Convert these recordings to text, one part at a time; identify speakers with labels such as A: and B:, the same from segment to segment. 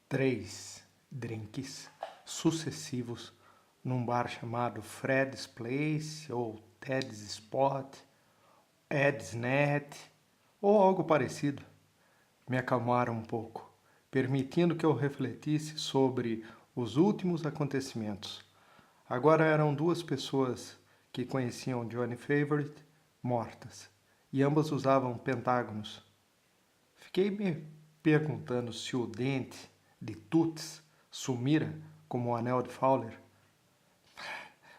A: 3 drinks sucessivos num bar chamado Fred's Place ou Ted's Spot, Ed's Net ou algo parecido me acalmaram um pouco, permitindo que eu refletisse sobre os últimos acontecimentos. Agora eram duas pessoas que conheciam Johnny Favorite mortas, e ambas usavam pentágonos. Fiquei me perguntando se o dente de Toots sumira como o anel de Fowler,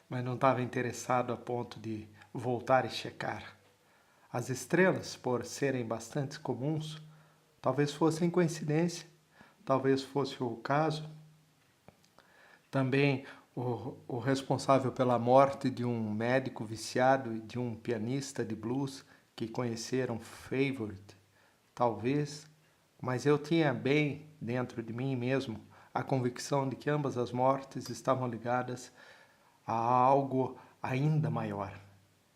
A: mas não estava interessado a ponto de voltar e checar. As estrelas, por serem bastante comuns, talvez fossem coincidência, talvez fosse o caso. Também o responsável pela morte de um médico viciado e de um pianista de blues que conheceram Favorite, talvez, mas eu tinha bem dentro de mim mesmo a convicção de que ambas as mortes estavam ligadas a algo ainda maior.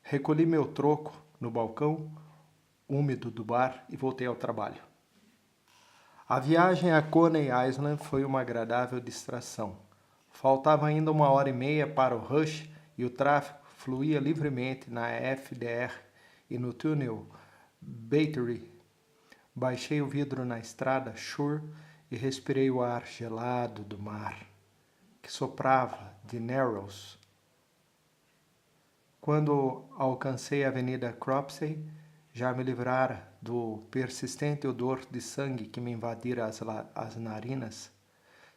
A: Recolhi meu troco no balcão úmido do bar e voltei ao trabalho. A viagem a Coney Island foi uma agradável distração. Faltava ainda 1h30 para o rush e o tráfego fluía livremente na FDR e no túnel Battery. Baixei o vidro na estrada Shore e respirei o ar gelado do mar, que soprava de Narrows. Quando alcancei a Avenida Cropsey, já me livrara do persistente odor de sangue que me invadira as narinas.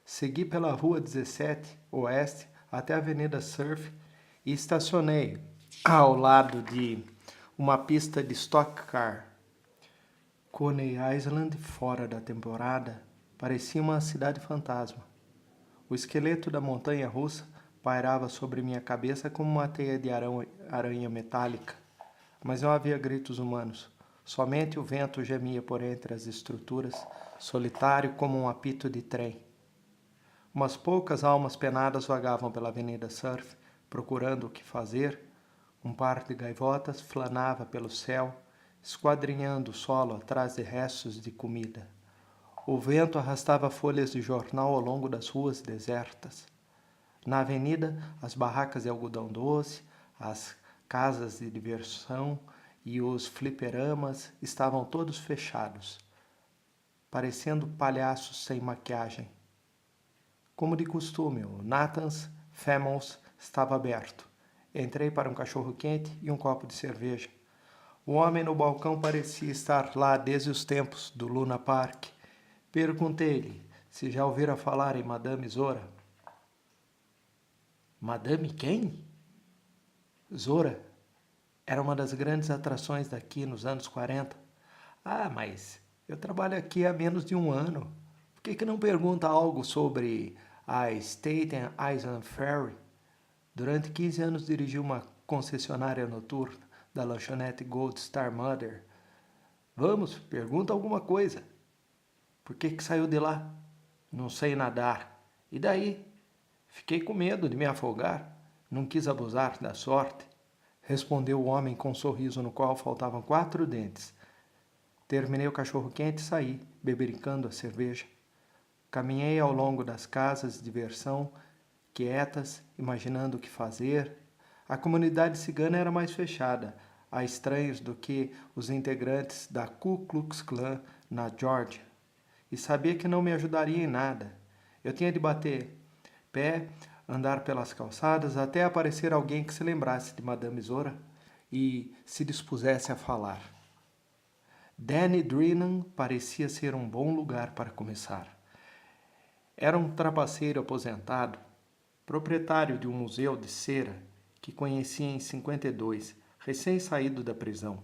A: Segui pela Rua 17 Oeste até a Avenida Surf e estacionei ao lado de uma pista de Stock Car. Coney Island, fora da temporada, parecia uma cidade fantasma. O esqueleto da montanha-russa pairava sobre minha cabeça como uma teia de aranha metálica, mas não havia gritos humanos. Somente o vento gemia por entre as estruturas, solitário como um apito de trem. Umas poucas almas penadas vagavam pela Avenida Surf, procurando o que fazer. Um par de gaivotas flanava pelo céu, esquadrinhando o solo atrás de restos de comida. O vento arrastava folhas de jornal ao longo das ruas desertas. Na avenida, as barracas de algodão doce, as casas de diversão e os fliperamas estavam todos fechados, parecendo palhaços sem maquiagem. Como de costume, o Nathan's Famous estava aberto. Entrei para um cachorro-quente e um copo de cerveja. O homem no balcão parecia estar lá desde os tempos do Luna Park. Perguntei-lhe se já ouvira falar em Madame Zora. Madame quem? Zora. Era uma das grandes atrações daqui nos anos 40. Ah, mas eu trabalho aqui há menos de um ano. Por que não pergunta algo sobre a Staten Island Ferry? Durante 15 anos dirigi uma concessionária noturna da lanchonete Gold Star Mother. Vamos, pergunta alguma coisa. Por que saiu de lá? Não sei nadar. E daí? Fiquei com medo de me afogar. Não quis abusar da sorte. Respondeu o homem com um sorriso no qual faltavam 4 dentes. Terminei o cachorro-quente e saí, bebericando a cerveja. Caminhei ao longo das casas de diversão, quietas, imaginando o que fazer. A comunidade cigana era mais fechada a estranhos do que os integrantes da Ku Klux Klan na Geórgia, e sabia que não me ajudaria em nada. Eu tinha de bater pé, andar pelas calçadas, até aparecer alguém que se lembrasse de Madame Zora e se dispusesse a falar. Danny Drennan parecia ser um bom lugar para começar. Era um trapaceiro aposentado, proprietário de um museu de cera que conheci em 52, recém-saído da prisão.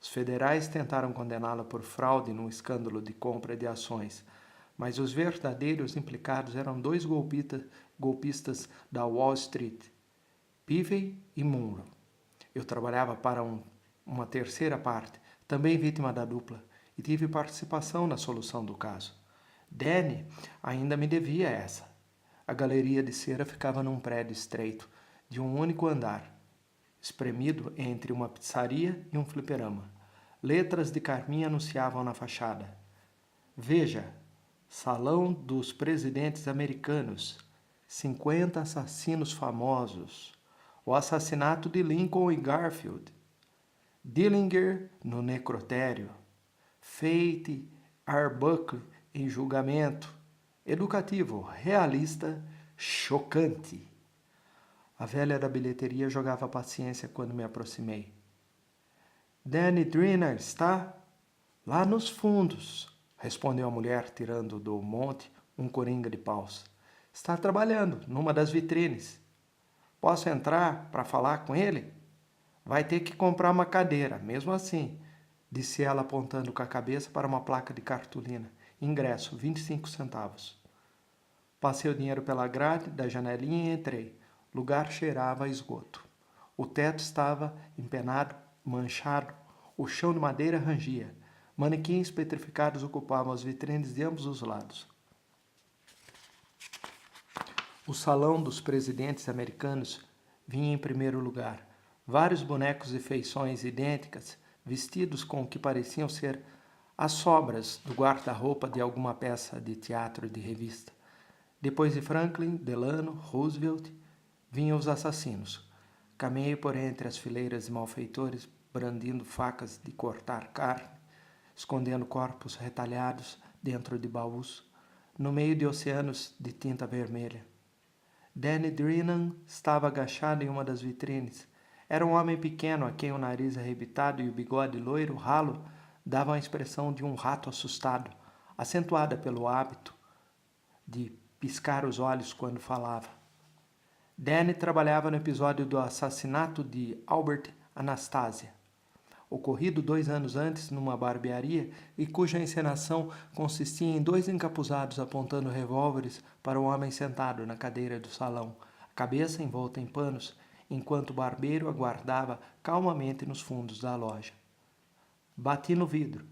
A: Os federais tentaram condená-lo por fraude num escândalo de compra de ações, mas os verdadeiros implicados eram 2 golpistas da Wall Street, Peavey e Munro. Eu trabalhava para uma terceira parte, também vítima da dupla, e tive participação na solução do caso. Danny ainda me devia essa. A galeria de cera ficava num prédio estreito, de um único andar, espremido entre uma pizzaria e um fliperama. Letras de carmim anunciavam na fachada: Veja, Salão dos Presidentes Americanos. 50 assassinos famosos. O assassinato de Lincoln e Garfield. Dillinger no necrotério. Fate Arbuckle em julgamento. Educativo, realista, chocante. A velha da bilheteria jogava paciência quando me aproximei. Danny Driner está lá nos fundos, respondeu a mulher, tirando do monte um coringa de paus. Está trabalhando numa das vitrines. Posso entrar para falar com ele? Vai ter que comprar uma cadeira, mesmo assim, disse ela apontando com a cabeça para uma placa de cartolina. Ingresso, 25 centavos. Passei o dinheiro pela grade da janelinha e entrei. O lugar cheirava a esgoto. O teto estava empenado, manchado. O chão de madeira rangia. Manequins petrificados ocupavam as vitrines de ambos os lados. O salão dos presidentes americanos vinha em primeiro lugar. Vários bonecos de feições idênticas, vestidos com o que pareciam ser as sobras do guarda-roupa de alguma peça de teatro e de revista. Depois de Franklin, Delano, Roosevelt, vinham os assassinos. Caminhei por entre as fileiras de malfeitores, brandindo facas de cortar carne, escondendo corpos retalhados dentro de baús, no meio de oceanos de tinta vermelha. Danny Drennan estava agachado em uma das vitrines. Era um homem pequeno a quem o nariz arrebitado e o bigode loiro ralo davam a expressão de um rato assustado, acentuada pelo hábito de piscar os olhos quando falava. Danny trabalhava no episódio do assassinato de Albert Anastasia, ocorrido 2 anos antes numa barbearia e cuja encenação consistia em 2 encapuzados apontando revólveres para o homem sentado na cadeira do salão, a cabeça envolta em panos, enquanto o barbeiro aguardava calmamente nos fundos da loja. Bati no vidro.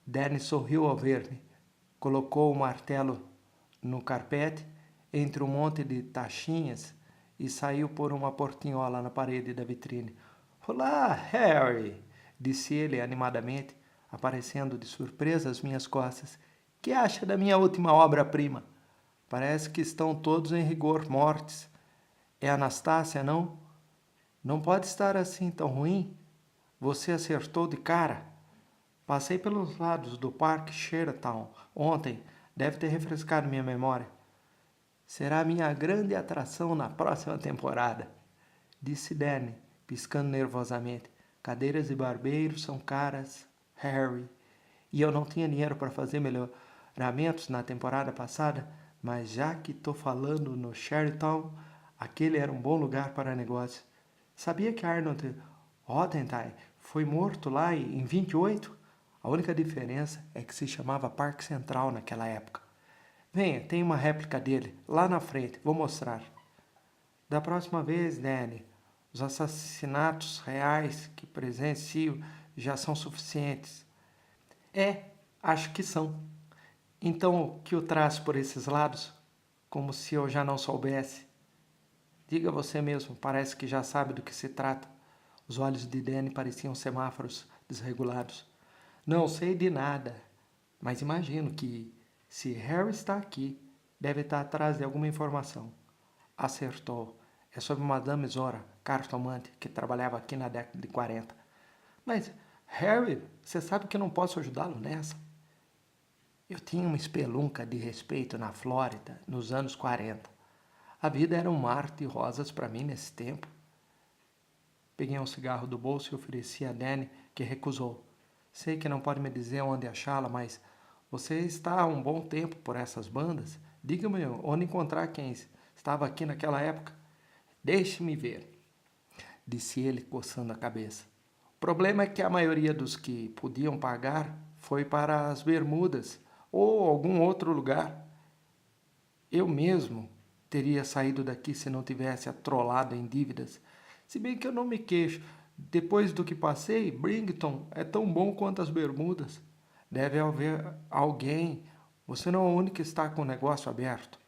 A: Danny sorriu ao ver-me, colocou o martelo no carpete entre um monte de taxinhas e saiu por uma portinhola na parede da vitrine. Olá, Harry, disse ele animadamente, aparecendo de surpresa às minhas costas. Que acha da minha última obra-prima? Parece que estão todos em rigor mortis. É Anastácia, não? Não pode estar assim tão ruim. Você acertou de cara. Passei pelos lados do Parque Sheraton ontem. Deve ter refrescado minha memória. Será minha grande atração na próxima temporada, disse Danny, piscando nervosamente. Cadeiras de barbeiro são caras, Harry. E eu não tinha dinheiro para fazer melhoramentos na temporada passada, mas já que estou falando no Sheraton, aquele era um bom lugar para negócio. Sabia que Arnold Rothenthaler foi morto lá em 28? A única diferença é que se chamava Parque Central naquela época. Venha, tem uma réplica dele, lá na frente, vou mostrar. Da próxima vez, Danny, os assassinatos reais que presencio já são suficientes. Acho que são. Então, o que o traz por esses lados? Como se eu já não soubesse. Diga você mesmo, parece que já sabe do que se trata. Os olhos de Danny pareciam semáforos desregulados. Não sei de nada, mas imagino que, se Harry está aqui, deve estar atrás de alguma informação. Acertou. É sobre Madame Zora, cartomante, que trabalhava aqui na década de 40. Mas, Harry, você sabe que eu não posso ajudá-lo nessa? Eu tinha uma espelunca de respeito na Flórida nos anos 40. A vida era um mar de rosas para mim nesse tempo. Peguei um cigarro do bolso e ofereci a Danny, que recusou. Sei que não pode me dizer onde achá-la, mas você está há um bom tempo por essas bandas? Diga-me onde encontrar quem estava aqui naquela época. Deixe-me ver, disse ele, coçando a cabeça. O problema é que a maioria dos que podiam pagar foi para as Bermudas ou algum outro lugar. Eu mesmo teria saído daqui se não tivesse atrolado em dívidas. Se bem que eu não me queixo. Depois do que passei, Bridgeton é tão bom quanto as Bermudas. Deve haver alguém. Você não é o único que está com o negócio aberto.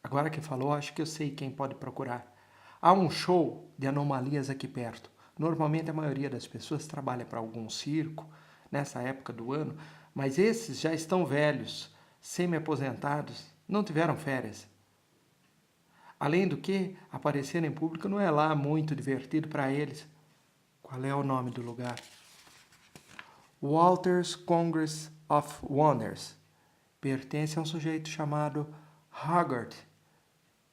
A: Agora que falou, acho que eu sei quem pode procurar. Há um show de anomalias aqui perto. Normalmente a maioria das pessoas trabalha para algum circo nessa época do ano, mas esses já estão velhos. semi-aposentados, não tiveram férias. Além do que, aparecer em público não é lá muito divertido para eles. Qual é o nome do lugar? Walter's Congress of Wonders. Pertence a um sujeito chamado Haggard.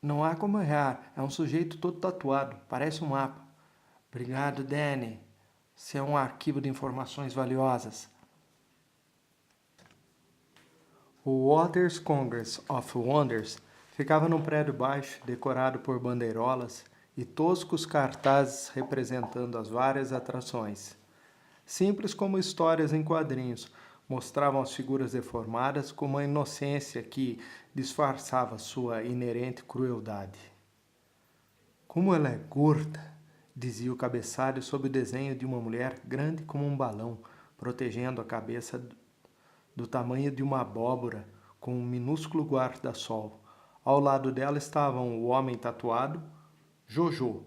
A: Não há como errar, é um sujeito todo tatuado, parece um mapa. Obrigado, Danny. Isso é um arquivo de informações valiosas. O Walter's Congress of Wonders ficava num prédio baixo, decorado por bandeirolas e toscos cartazes representando as várias atrações. Simples como histórias em quadrinhos, mostravam as figuras deformadas com uma inocência que disfarçava sua inerente crueldade. Como ela é gorda, dizia o cabeçalho sob o desenho de uma mulher grande como um balão, protegendo a cabeça do tamanho de uma abóbora com um minúsculo guarda-sol. Ao lado dela estavam o homem tatuado, Jojo,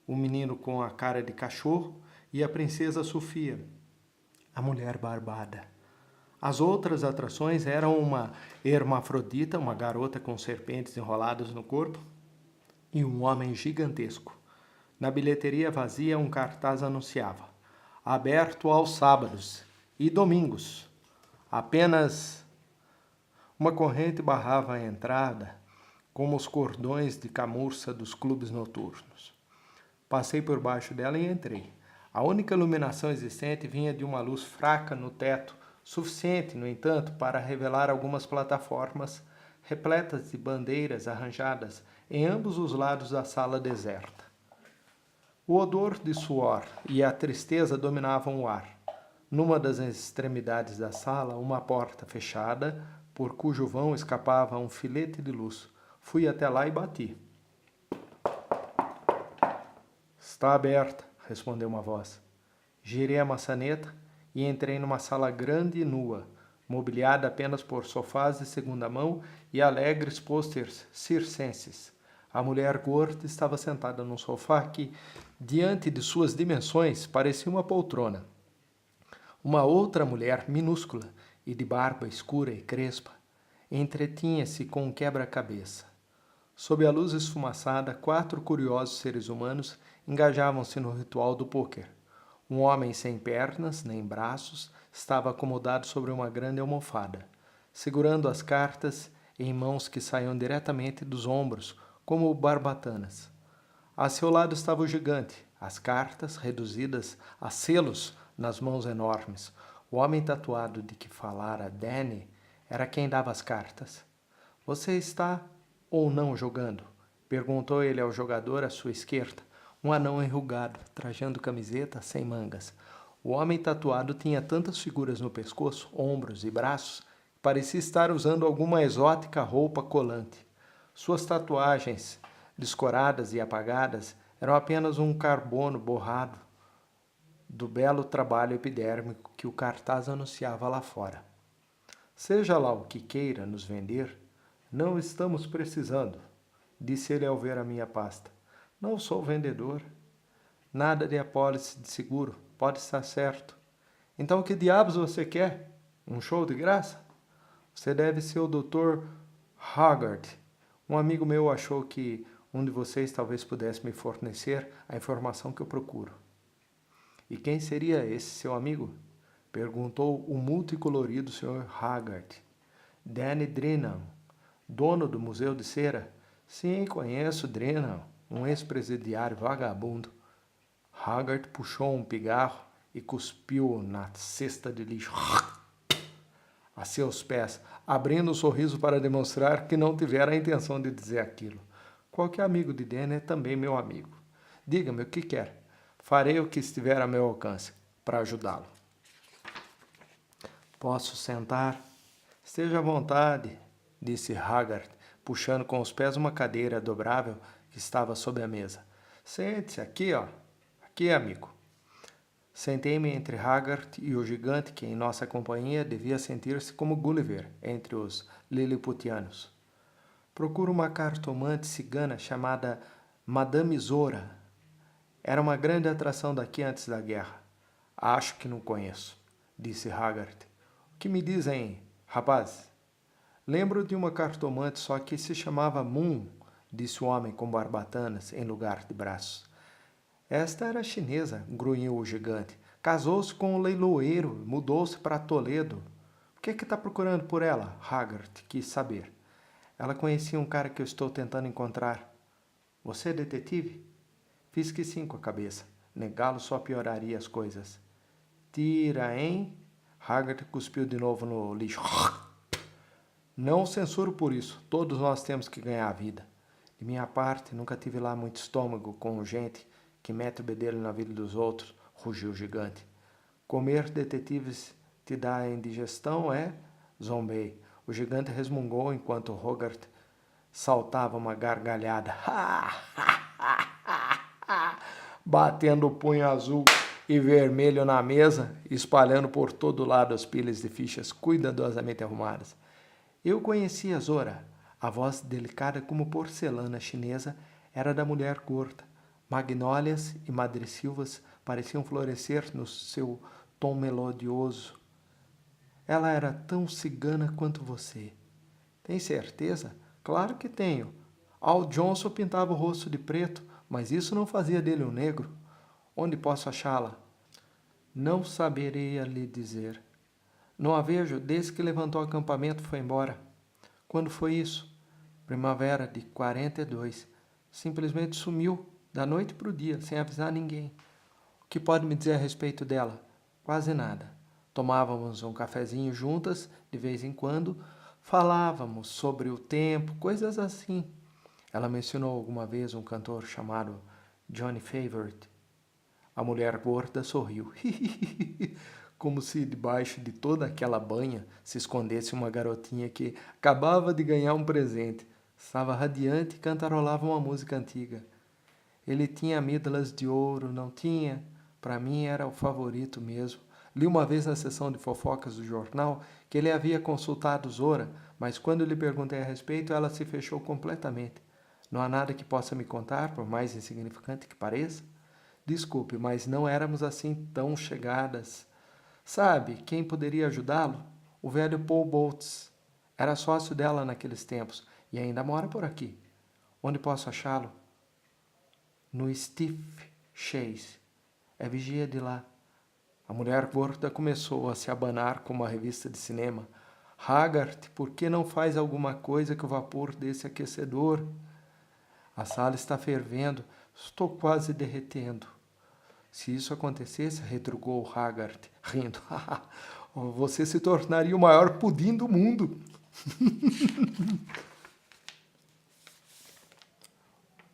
A: o menino com a cara de cachorro e a princesa Sofia, a mulher barbada. As outras atrações eram uma hermafrodita, uma garota com serpentes enroladas no corpo, e um homem gigantesco. Na bilheteria vazia, um cartaz anunciava: aberto aos sábados e domingos. Apenas uma corrente barrava a entrada, como os cordões de camurça dos clubes noturnos. Passei por baixo dela e entrei. A única iluminação existente vinha de uma luz fraca no teto, suficiente, no entanto, para revelar algumas plataformas repletas de bandeiras arranjadas em ambos os lados da sala deserta. O odor de suor e a tristeza dominavam o ar. Numa das extremidades da sala, uma porta fechada, por cujo vão escapava um filete de luz. Fui até lá e bati. Está aberta, respondeu uma voz. Girei a maçaneta e entrei numa sala grande e nua, mobiliada apenas por sofás de segunda mão e alegres pôsteres circenses. A mulher gorda estava sentada num sofá que, diante de suas dimensões, parecia uma poltrona. Uma outra mulher minúscula e de barba escura e crespa entretinha-se com um quebra-cabeça. Sob a luz esfumaçada, 4 curiosos seres humanos engajavam-se no ritual do pôquer. Um homem sem pernas nem braços estava acomodado sobre uma grande almofada, segurando as cartas em mãos que saíam diretamente dos ombros, como barbatanas. A seu lado estava o gigante, as cartas reduzidas a selos nas mãos enormes. O homem tatuado de que falara Danny era quem dava as cartas. Você está ou não jogando? Perguntou ele ao jogador à sua esquerda, um anão enrugado, trajando camiseta sem mangas. O homem tatuado tinha tantas figuras no pescoço, ombros e braços, que parecia estar usando alguma exótica roupa colante. Suas tatuagens, descoradas e apagadas, eram apenas um carbono borrado do belo trabalho epidérmico que o cartaz anunciava lá fora. Seja lá o que queira nos vender, não estamos precisando, disse ele ao ver a minha pasta. Não sou vendedor. Nada de apólice de seguro, pode estar certo. Então que diabos você quer? Um show de graça? Você deve ser o Dr. Haggard. Um amigo meu achou que um de vocês talvez pudesse me fornecer a informação que eu procuro. E quem seria esse seu amigo? Perguntou o multicolorido Sr. Haggard. Danny Drennan, dono do Museu de Cera. Sim, conheço Drennan, um ex-presidiário vagabundo. Haggard puxou um pigarro e cuspiu na cesta de lixo a seus pés, abrindo um sorriso para demonstrar que não tivera a intenção de dizer aquilo. Qualquer amigo de Danny é também meu amigo. Diga-me o que quer. Farei o que estiver a meu alcance para ajudá-lo. Posso sentar? Esteja à vontade, disse Haggard, puxando com os pés uma cadeira dobrável que estava sob a mesa. Sente-se aqui, ó. Aqui, amigo. Sentei-me entre Haggard e o gigante que, em nossa companhia, devia sentir-se como Gulliver entre os liliputianos. Procuro uma cartomante cigana chamada Madame Zora. Era uma grande atração daqui antes da guerra. Acho que não conheço, disse Haggard. O que me dizem, rapaz? Lembro de uma cartomante, só que se chamava Moon, disse o homem com barbatanas em lugar de braços. Esta era chinesa, grunhiu o gigante. Casou-se com um leiloeiro, mudou-se para Toledo. O que está procurando por ela? Haggart quis saber. Ela conhecia um cara que eu estou tentando encontrar. Você é detetive? Fiz que sim com a cabeça. Negá-lo só pioraria as coisas. Tira, hein? Haggart cuspiu de novo no lixo. Não o censuro por isso. Todos nós temos que ganhar a vida. De minha parte, nunca tive lá muito estômago com gente que mete o bedelho na vida dos outros, rugiu o gigante. Comer detetives te dá indigestão, é? Zombei. O gigante resmungou enquanto Hogarth saltava uma gargalhada. Batendo o punho azul e vermelho na mesa, espalhando por todo lado as pilhas de fichas cuidadosamente arrumadas. Eu conhecia Zora. A voz, delicada como porcelana chinesa, era da mulher gorda. Magnólias e madressilvas pareciam florescer no seu tom melodioso. Ela era tão cigana quanto você. Tem certeza? Claro que tenho. Al Johnson pintava o rosto de preto, mas isso não fazia dele um negro. Onde posso achá-la? Não saberia lhe dizer. Não a vejo desde que levantou o acampamento e foi embora. Quando foi isso? Primavera de 42. Simplesmente sumiu, da noite para o dia, sem avisar ninguém. O que pode me dizer a respeito dela? Quase nada. Tomávamos um cafezinho juntas, de vez em quando, falávamos sobre o tempo, coisas assim. Ela mencionou alguma vez um cantor chamado Johnny Favorite. A mulher gorda sorriu. Como se debaixo de toda aquela banha se escondesse uma garotinha que acabava de ganhar um presente. Estava radiante e cantarolava uma música antiga. Ele tinha amígdalas de ouro, não tinha? Para mim era o favorito mesmo. Li uma vez na sessão de fofocas do jornal que ele havia consultado Zora, mas quando lhe perguntei a respeito, ela se fechou completamente. Não há nada que possa me contar, por mais insignificante que pareça? Desculpe, mas não éramos assim tão chegadas. Sabe quem poderia ajudá-lo? O velho Paul Boltz. Era sócio dela naqueles tempos e ainda mora por aqui. Onde posso achá-lo? No Steve Chase. É vigia de lá. A mulher gorda começou a se abanar como uma revista de cinema. Haggart, por que não faz alguma coisa que o vapor desse aquecedor? A sala está fervendo. Estou quase derretendo. Se isso acontecesse, retrucou Haggart, rindo, você se tornaria o maior pudim do mundo.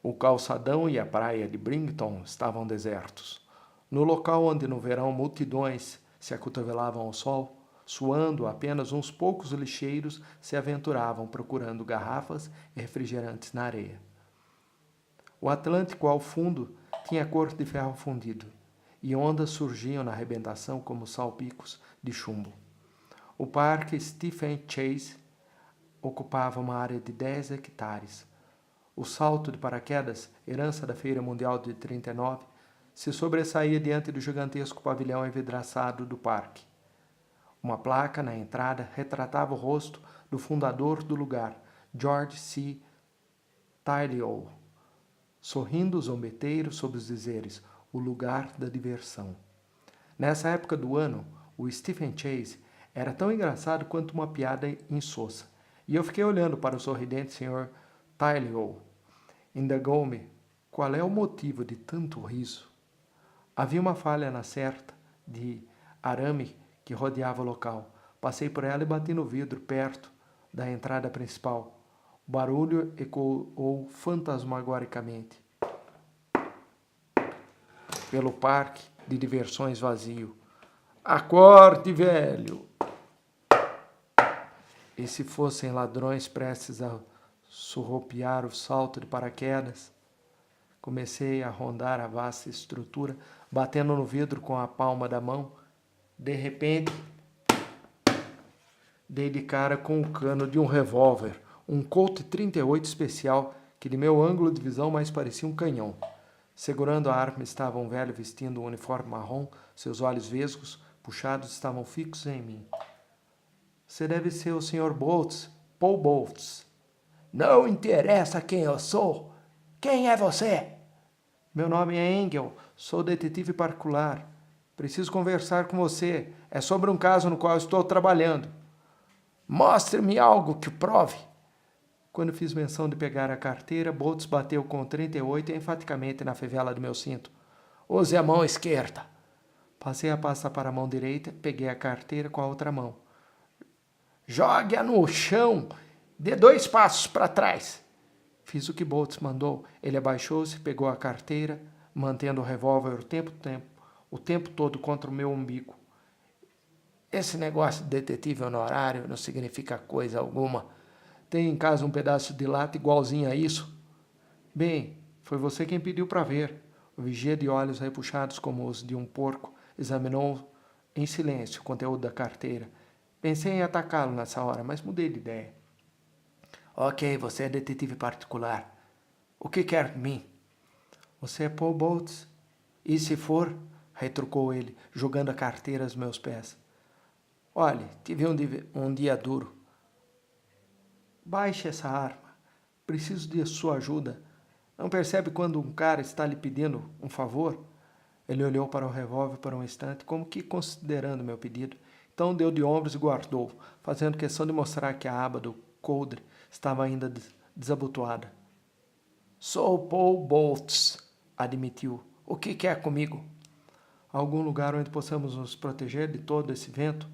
A: O calçadão e a praia de Brington estavam desertos. No local onde no verão multidões se acotovelavam ao sol, suando, apenas uns poucos lixeiros se aventuravam procurando garrafas e refrigerantes na areia. O Atlântico ao fundo tinha cor de ferro fundido, e ondas surgiam na arrebentação como salpicos de chumbo. O parque Stephen Chase ocupava uma área de 10 hectares. O salto de paraquedas, herança da Feira Mundial de 39, se sobressaía diante do gigantesco pavilhão envidraçado do parque. Uma placa na entrada retratava o rosto do fundador do lugar, George C. Tyleo, sorrindo zombeteiro sob os dizeres, o lugar da diversão. Nessa época do ano, o Stephen Chase era tão engraçado quanto uma piada insossa, e eu fiquei olhando para o sorridente Sr. Tyleo. Indagou-me qual é o motivo de tanto riso. Havia uma falha na certa de arame que rodeava o local. Passei por ela e bati no vidro perto da entrada principal. O barulho ecoou fantasmagoricamente pelo parque de diversões vazio. Acorde, velho! E se fossem ladrões prestes a surrupiar o salto de paraquedas? Comecei a rondar a vasta estrutura, batendo no vidro com a palma da mão. De repente, dei de cara com o cano de um revólver, um Colt 38 especial, que de meu ângulo de visão mais parecia um canhão. Segurando a arma estava um velho vestindo um uniforme marrom, seus olhos vesgos, puxados, estavam fixos em mim. Você deve ser o Sr. Boltz, Paul Boltz. Não interessa quem eu sou. Quem é você? Meu nome é Engel, sou detetive particular. Preciso conversar com você. É sobre um caso no qual estou trabalhando. Mostre-me algo que o prove. Quando fiz menção de pegar a carteira, Boltz bateu com o 38 enfaticamente na fivela do meu cinto. Use a mão esquerda. Passei a pasta para a mão direita, peguei a carteira com a outra mão. Jogue-a no chão. Dê 2 passos para trás. Fiz o que Boltz mandou. Ele abaixou-se, pegou a carteira, mantendo o revólver o tempo todo contra o meu umbigo. Esse negócio de detetive honorário não significa coisa alguma. Tem em casa um pedaço de lata igualzinho a isso? Bem, foi você quem pediu para ver. O vigia de olhos repuxados como os de um porco examinou em silêncio o conteúdo da carteira. Pensei em atacá-lo nessa hora, mas mudei de ideia. Ok, você é detetive particular. O que quer de mim? Você é Paul Boltz? E se for? Retrucou ele, jogando a carteira aos meus pés. Olhe, tive um dia duro. Baixe essa arma. Preciso de sua ajuda. Não percebe quando um cara está lhe pedindo um favor? Ele olhou para o revólver por um instante, como que considerando meu pedido. Então deu de ombros e guardou, fazendo questão de mostrar que a aba do coldre estava ainda desabotoada. Sou Paul Boltz, admitiu. O que quer comigo? Algum lugar onde possamos nos proteger de todo esse vento?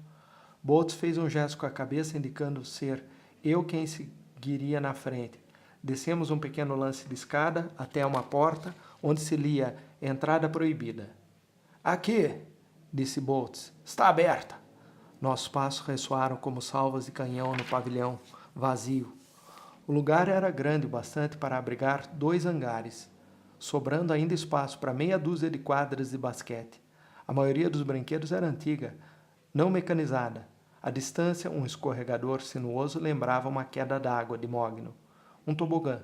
A: Boltz fez um gesto com a cabeça, indicando ser eu quem seguiria na frente. Descemos um pequeno lance de escada até uma porta, onde se lia Entrada Proibida. Aqui, disse Boltz, está aberta. Nossos passos ressoaram como salvas de canhão no pavilhão vazio. O lugar era grande o bastante para abrigar 2 hangares, sobrando ainda espaço para meia dúzia de quadras de basquete. A maioria dos brinquedos era antiga, não mecanizada. À distância, um escorregador sinuoso lembrava uma queda d'água de mogno. Um tobogã.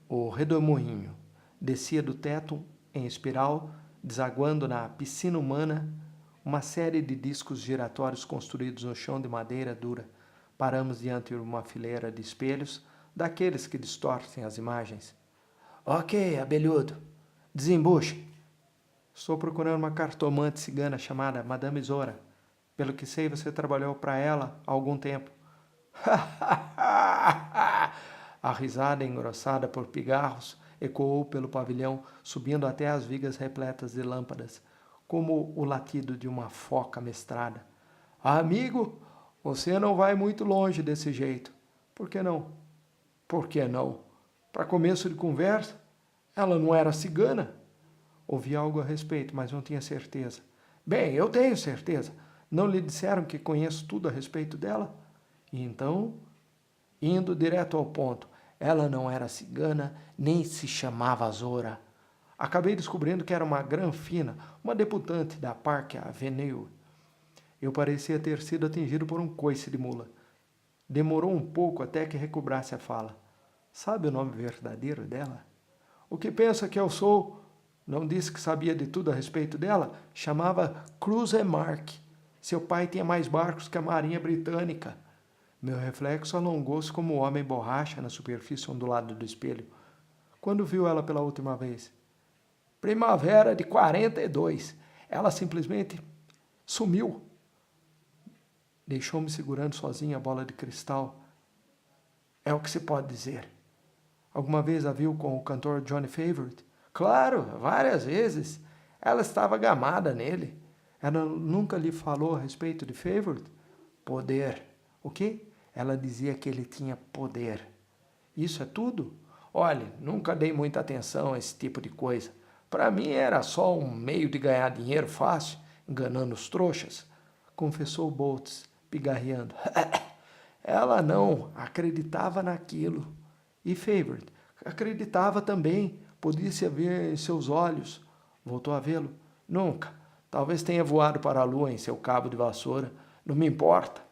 A: O redemoinho descia do teto em espiral, desaguando na piscina humana, uma série de discos giratórios construídos no chão de madeira dura. Paramos diante de uma fileira de espelhos, daqueles que distorcem as imagens. Ok, abelhudo. Desembuche. Estou procurando uma cartomante cigana chamada Madame Zora. Pelo que sei, você trabalhou para ela há algum tempo. A risada engrossada por pigarros ecoou pelo pavilhão, subindo até as vigas repletas de lâmpadas, como o latido de uma foca mestrada. Amigo, você não vai muito longe desse jeito. Por que não? Por que não? Para começo de conversa, ela não era cigana? Ouvi algo a respeito, mas não tinha certeza. Bem, eu tenho certeza. Não lhe disseram que conheço tudo a respeito dela? E então, indo direto ao ponto, ela não era cigana, nem se chamava Zora. Acabei descobrindo que era uma granfina, uma debutante da Park Avenue. Eu parecia ter sido atingido por um coice de mula. Demorou um pouco até que recobrasse a fala. Sabe o nome verdadeiro dela? O que pensa que eu sou? Não disse que sabia de tudo a respeito dela? Chamava Cruze Mark. Seu pai tinha mais barcos que a Marinha Britânica. Meu reflexo alongou-se como homem borracha na superfície ondulada do espelho. Quando viu ela pela última vez? Primavera de 42. Ela simplesmente sumiu. Deixou-me segurando sozinha a bola de cristal. É o que se pode dizer. Alguma vez a viu com o cantor Johnny Favorite? Claro, várias vezes. Ela estava gamada nele. Ela nunca lhe falou a respeito de Favorite? Poder. O quê? Ela dizia que ele tinha poder. Isso é tudo? Olhe, nunca dei muita atenção a esse tipo de coisa. Para mim era só um meio de ganhar dinheiro fácil, enganando os trouxas, confessou Boltz, pigarreando. Ela não acreditava naquilo. E Favorite acreditava também, podia-se ver em seus olhos. Voltou a vê-lo? Nunca. Talvez tenha voado para a lua em seu cabo de vassoura. Não me importa.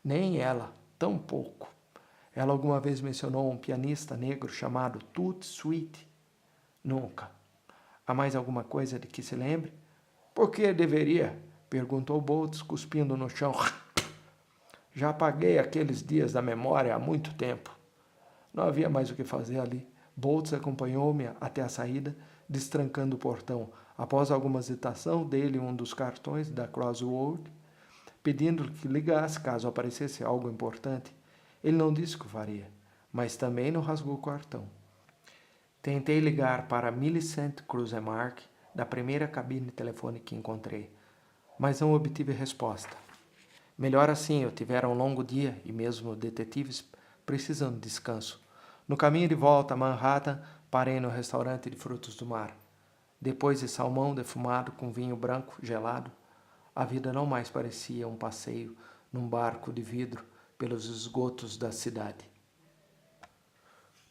A: Nem ela, tão pouco. Ela alguma vez mencionou um pianista negro chamado Toot Sweet? Nunca. Há mais alguma coisa de que se lembre? Por que deveria? Perguntou Boltz, cuspindo no chão. Já apaguei aqueles dias da memória há muito tempo. Não havia mais o que fazer ali. Boltz acompanhou-me até a saída, destrancando o portão. Após alguma hesitação, dei-lhe um dos cartões da Crossroad, pedindo-lhe que ligasse caso aparecesse algo importante. Ele não disse o que faria, mas também não rasgou o cartão. Tentei ligar para Millicent Krusemark, da primeira cabine telefônica que encontrei, mas não obtive resposta. Melhor assim, eu tivera um longo dia e mesmo detetives precisam de descanso. No caminho de volta a Manhattan, parei no restaurante de frutos do mar. Depois de salmão defumado com vinho branco gelado, a vida não mais parecia um passeio num barco de vidro pelos esgotos da cidade.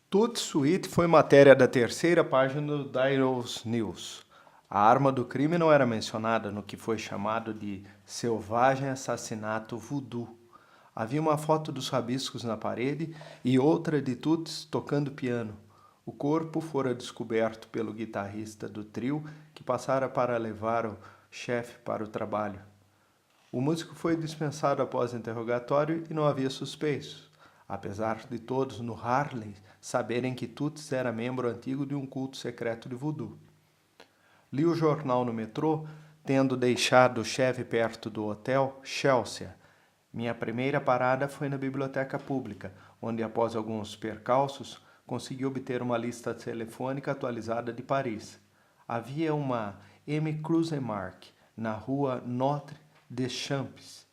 A: Tutti Sweet foi matéria da terceira página do Dairos News. A arma do crime não era mencionada no que foi chamado de selvagem assassinato voodoo. Havia uma foto dos rabiscos na parede e outra de Tuts tocando piano. O corpo fora descoberto pelo guitarrista do trio, que passara para levar o chefe para o trabalho. O músico foi dispensado após interrogatório e não havia suspeitos, apesar de todos no Harlem saberem que Tuts era membro antigo de um culto secreto de voodoo. Li o jornal no metrô, tendo deixado o chefe perto do hotel Chelsea. Minha primeira parada foi na biblioteca pública, onde, após alguns percalços, consegui obter uma lista telefônica atualizada de Paris. Havia uma M. Krusemark na rua Notre des Champs.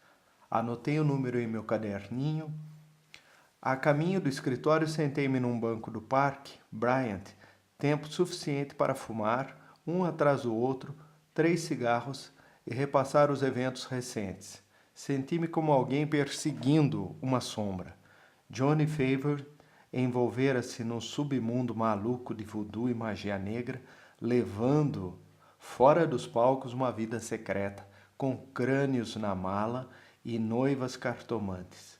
A: Anotei o número em meu caderninho. A caminho do escritório, sentei-me num banco do parque Bryant, tempo suficiente para fumar, um atrás do outro, 3 cigarros e repassar os eventos recentes. Senti-me como alguém perseguindo uma sombra. Johnny Favor envolvera-se num submundo maluco de voodoo e magia negra, levando fora dos palcos uma vida secreta, com crânios na mala e noivas cartomantes.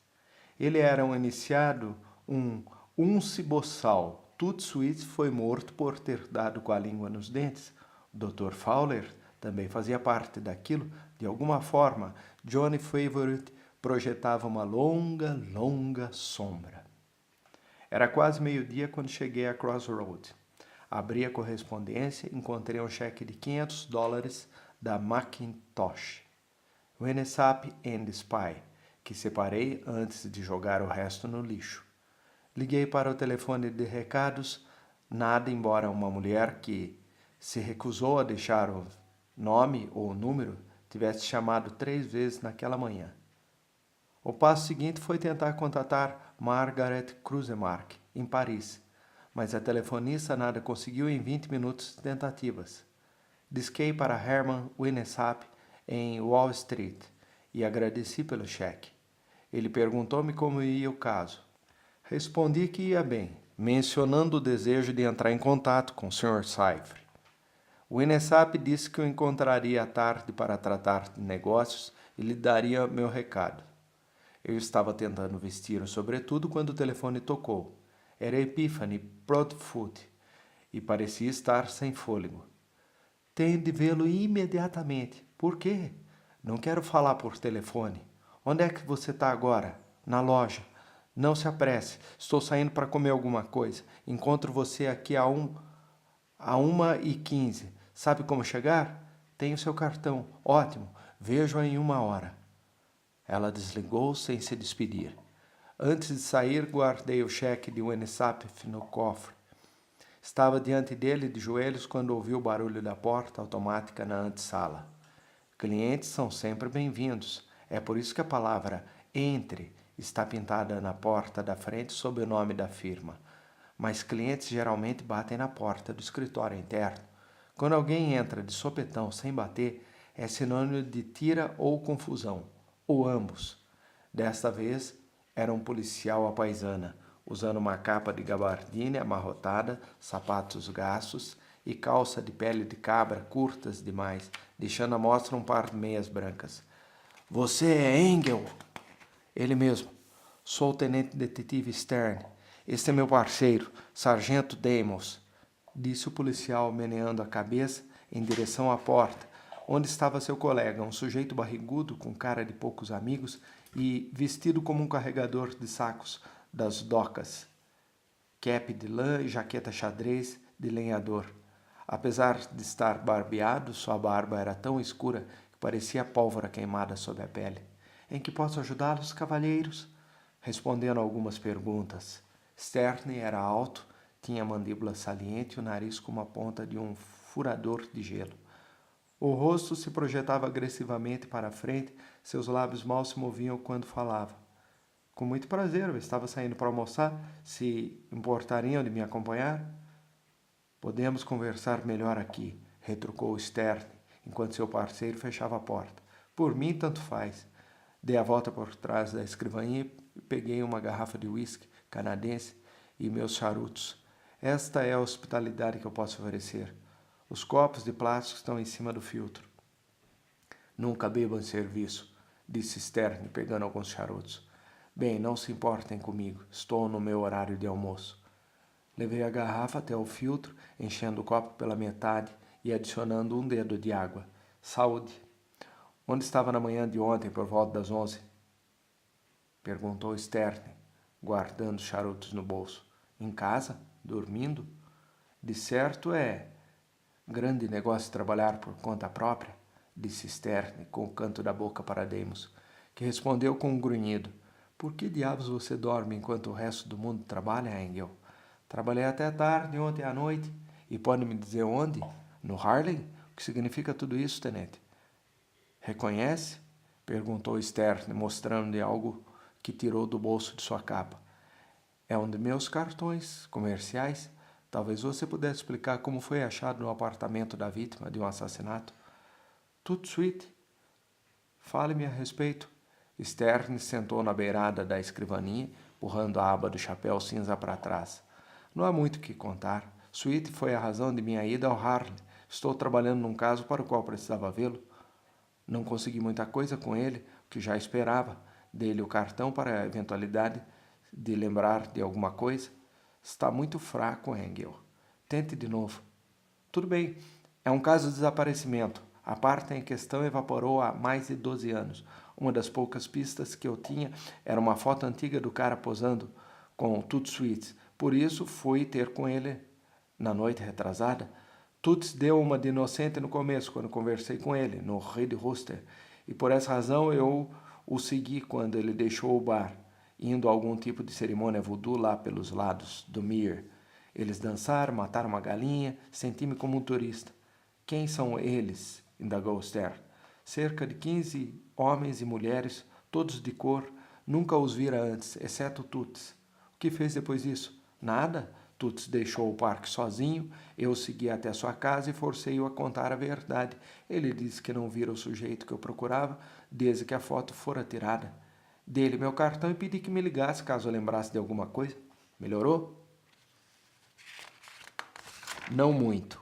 A: Ele era um iniciado, um unce-boçal. Tuts Sweet foi morto por ter dado com a língua nos dentes. O Dr. Fowler também fazia parte daquilo. De alguma forma, Johnny Favorite projetava uma longa, longa sombra. Era quase meio-dia quando cheguei a Crossroad. Abri a correspondência e encontrei um cheque de $500 da Macintosh. Winesap and Spy, que separei antes de jogar o resto no lixo. Liguei para o telefone de recados, nada, embora uma mulher que se recusou a deixar o nome ou número tivesse chamado 3 vezes naquela manhã. O passo seguinte foi tentar contatar Margaret Krusemark, em Paris, mas a telefonista nada conseguiu em 20 minutos de tentativas. Disquei para Herman Winesap em Wall Street e agradeci pelo cheque. Ele perguntou-me como ia o caso. Respondi que ia bem, mencionando o desejo de entrar em contato com o Sr. Cypher. Winesap disse que o encontraria à tarde para tratar de negócios e lhe daria meu recado. Eu estava tentando vestir um sobretudo quando o telefone tocou. Era Epiphany Proudfoot e parecia estar sem fôlego. Tenho de vê-lo imediatamente. Por quê? Não quero falar por telefone. Onde é que você está agora? Na loja. Não se apresse. Estou saindo para comer alguma coisa. Encontro você aqui a 1h15. Sabe como chegar? Tenho seu cartão. Ótimo. Vejo-a em 1 hora. Ela desligou sem se despedir. Antes de sair, guardei o cheque de Winesap no cofre. Estava diante dele de joelhos quando ouvi o barulho da porta automática na antessala. Clientes são sempre bem-vindos. É por isso que a palavra entre está pintada na porta da frente sob o nome da firma. Mas clientes geralmente batem na porta do escritório interno. Quando alguém entra de sopetão sem bater, é sinônimo de tira ou confusão, ou ambos. Desta vez, era um policial à paisana, usando uma capa de gabardine amarrotada, sapatos gastos e calça de pele de cabra curtas demais, deixando à mostra um par de meias brancas. Você é Engel? Ele mesmo. Sou o tenente detetive Stern. Este é meu parceiro, Sargento Damos, disse o policial meneando a cabeça em direção à porta, Onde estava seu colega, um sujeito barrigudo, com cara de poucos amigos e vestido como um carregador de sacos das docas, cap de lã e jaqueta xadrez de lenhador. Apesar de estar barbeado, sua barba era tão escura que parecia pólvora queimada sob a pele. Em que posso ajudá-los, cavalheiros? Respondendo algumas perguntas. Sterne era alto, tinha a mandíbula saliente e o nariz como a ponta de um furador de gelo. O rosto se projetava agressivamente para a frente, seus lábios mal se moviam quando falava. Com muito prazer, eu estava saindo para almoçar. Se importariam de me acompanhar? Podemos conversar melhor aqui, retrucou Sterne, enquanto seu parceiro fechava a porta. Por mim, tanto faz. Dei a volta por trás da escrivaninha e peguei uma garrafa de uísque canadense e meus charutos. Esta é a hospitalidade que eu posso oferecer. Os copos de plástico estão em cima do filtro. Nunca bebo em serviço, disse Sterne, pegando alguns charutos. Bem, não se importem comigo. Estou no meu horário de almoço. Levei a garrafa até o filtro, enchendo o copo pela metade e adicionando um dedo de água. Saúde. Onde estava na manhã de ontem, por volta das 11? Perguntou Sterne, guardando os charutos no bolso. Em casa? Dormindo? De certo é grande negócio trabalhar por conta própria, disse Sterne, com o canto da boca para Deimos, que respondeu com um grunhido. Por que diabos você dorme enquanto o resto do mundo trabalha, Engel? Trabalhei até tarde ontem à noite. E pode me dizer onde? No Harlem? O que significa tudo isso, tenente? Reconhece? Perguntou Sterne, mostrando-lhe algo que tirou do bolso de sua capa. É um de meus cartões comerciais. Talvez você pudesse explicar como foi achado no apartamento da vítima de um assassinato. Tudo sweet. Fale-me a respeito. Sterne sentou na beirada da escrivaninha, empurrando a aba do chapéu cinza para trás. Não há muito o que contar. Sweet foi a razão de minha ida ao Harlem. Estou trabalhando num caso para o qual precisava vê-lo. Não consegui muita coisa com ele, o que já esperava. Dei-lhe o cartão para a eventualidade de lembrar de alguma coisa. Está muito fraco, Engel. Tente de novo. Tudo bem. É um caso de desaparecimento. A parte em questão evaporou há mais de 12 anos. Uma das poucas pistas que eu tinha era uma foto antiga do cara posando com Toots Sweets. Por isso, fui ter com ele na noite retrasada. Toots deu uma de inocente no começo, quando conversei com ele, no Red Rooster. E por essa razão eu o segui quando ele deixou o bar, indo a algum tipo de cerimônia voodoo lá pelos lados do Mir. Eles dançaram, mataram uma galinha, senti-me como um turista. Quem são eles? Indagou Stern. Cerca de 15 homens e mulheres, todos de cor. Nunca os vira antes, exceto Toots. O que fez depois disso? Nada. Toots deixou o parque sozinho, eu segui até sua casa e forcei-o a contar a verdade. Ele disse que não vira o sujeito que eu procurava desde que a foto fora tirada. Dei-lhe meu cartão e pedi que me ligasse caso eu lembrasse de alguma coisa. Melhorou? Não muito,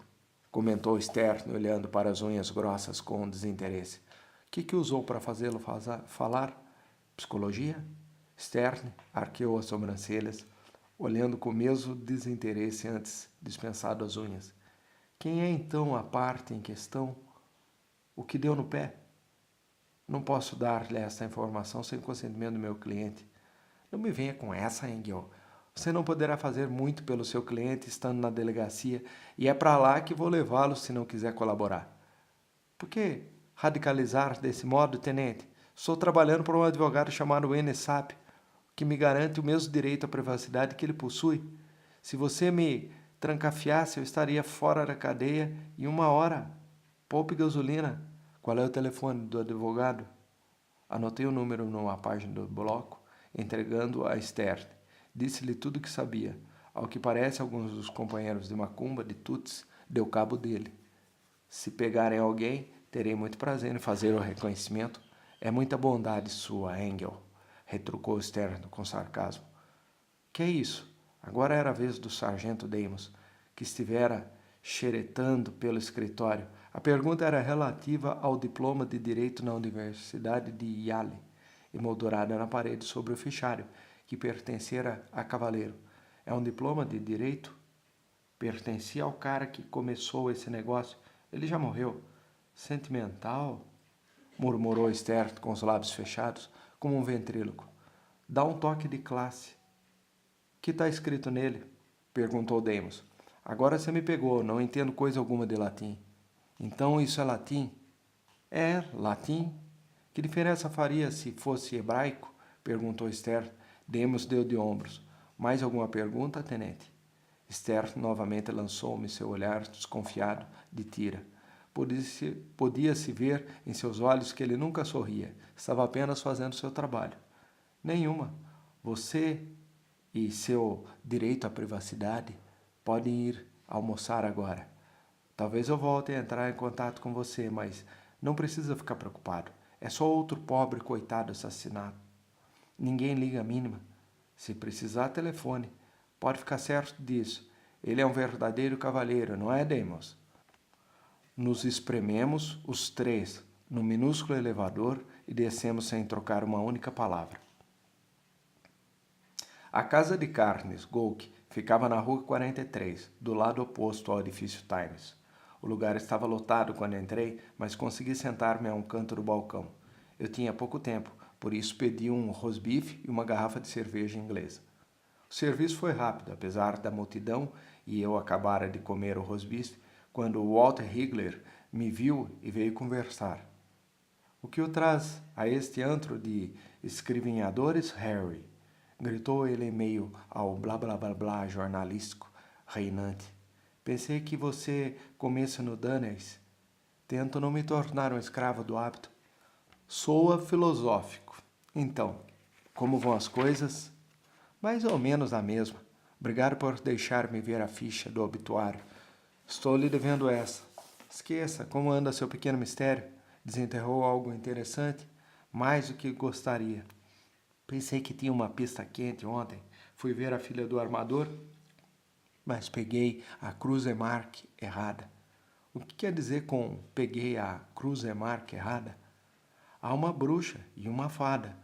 A: comentou Stern, olhando para as unhas grossas com desinteresse. O que usou para fazê-lo falar? Psicologia? Stern arqueou as sobrancelhas, olhando com o mesmo desinteresse antes dispensado as unhas. Quem é então a parte em questão? O que deu no pé? Não posso dar-lhe essa informação sem consentimento do meu cliente. Não me venha com essa, Engel. Você não poderá fazer muito pelo seu cliente estando na delegacia e é para lá que vou levá-lo se não quiser colaborar. Por que radicalizar desse modo, tenente? Estou trabalhando por um advogado chamado NSAP, que me garante o mesmo direito à privacidade que ele possui. Se você me trancafiasse, eu estaria fora da cadeia em 1 hora. Poupe gasolina. Qual é o telefone do advogado? Anotei o número numa página do bloco, entregando a Stern. Disse-lhe tudo o que sabia. Ao que parece, alguns dos companheiros de macumba de Toots deu cabo dele. Se pegarem alguém, terei muito prazer em fazer o reconhecimento. É muita bondade sua, Engel, retrucou Stern com sarcasmo. Que é isso? Agora era a vez do sargento Deimos, que estivera xeretando pelo escritório. A pergunta era relativa ao diploma de Direito na Universidade de Yale, emoldurada na parede sobre o fichário, que pertencera a Cavaleiro. É um diploma de Direito? Pertencia ao cara que começou esse negócio. Ele já morreu. Sentimental? Murmurou Esther com os lábios fechados, como um ventríloco. Dá um toque de classe. Que está escrito nele? Perguntou Demos. Agora você me pegou, não entendo coisa alguma de latim. Então isso é latim? É, latim. Que diferença faria se fosse hebraico? Perguntou Esther. Demos deu de ombros. Mais alguma pergunta, tenente? Esther novamente lançou-me seu olhar desconfiado de tira. Podia-se ver em seus olhos que ele nunca sorria. Estava apenas fazendo seu trabalho. Nenhuma. Você e seu direito à privacidade podem ir almoçar agora. Talvez eu volte a entrar em contato com você, mas não precisa ficar preocupado. É só outro pobre coitado assassinado. Ninguém liga a mínima. Se precisar, telefone. Pode ficar certo disso. Ele é um verdadeiro cavalheiro, não é, Demos? Nos esprememos, os três, no minúsculo elevador e descemos sem trocar uma única palavra. A casa de carnes, Golk, ficava na rua 43, do lado oposto ao edifício Times. O lugar estava lotado quando entrei, mas consegui sentar-me a um canto do balcão. Eu tinha pouco tempo, por isso pedi um rosbife e uma garrafa de cerveja inglesa. O serviço foi rápido, apesar da multidão, e eu acabara de comer o rosbife, quando Walter Higler me viu e veio conversar. O que o traz a este antro de escrivinhadores, Harry? Gritou ele em meio ao blá blá blá blá jornalístico reinante. Pensei que você comesse no Dunners. Tento não me tornar um escravo do hábito. Soa filosófico. Então, como vão as coisas? Mais ou menos a mesma. Obrigado por deixar-me ver a ficha do obituário. Estou lhe devendo essa. Esqueça, como anda seu pequeno mistério? Desenterrou algo interessante? Mais do que gostaria. Pensei que tinha uma pista quente ontem. Fui ver a filha do armador, mas peguei a Cruzemark errada. O que quer dizer com peguei a Cruzemark errada? Há uma bruxa e uma fada.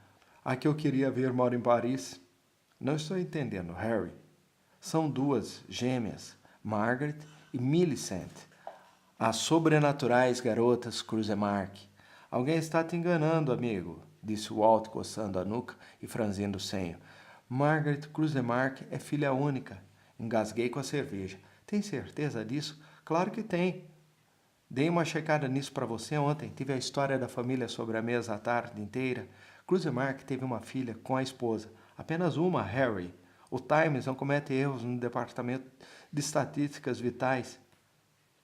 A: A que eu queria ver mora em Paris. Não estou entendendo, Harry. São duas gêmeas, Margaret e Millicent, as sobrenaturais garotas Cruzemark. Alguém está te enganando, amigo, disse Walt coçando a nuca e franzindo o senho. Margaret Cruzemark é filha única. Engasguei com a cerveja. Tem certeza disso? Claro que tem. Dei uma checada nisso para você ontem. Tive a história da família sobre a mesa a tarde inteira. Cruzemark teve uma filha com a esposa. Apenas uma, Harry. O Times não comete erros no departamento de estatísticas vitais.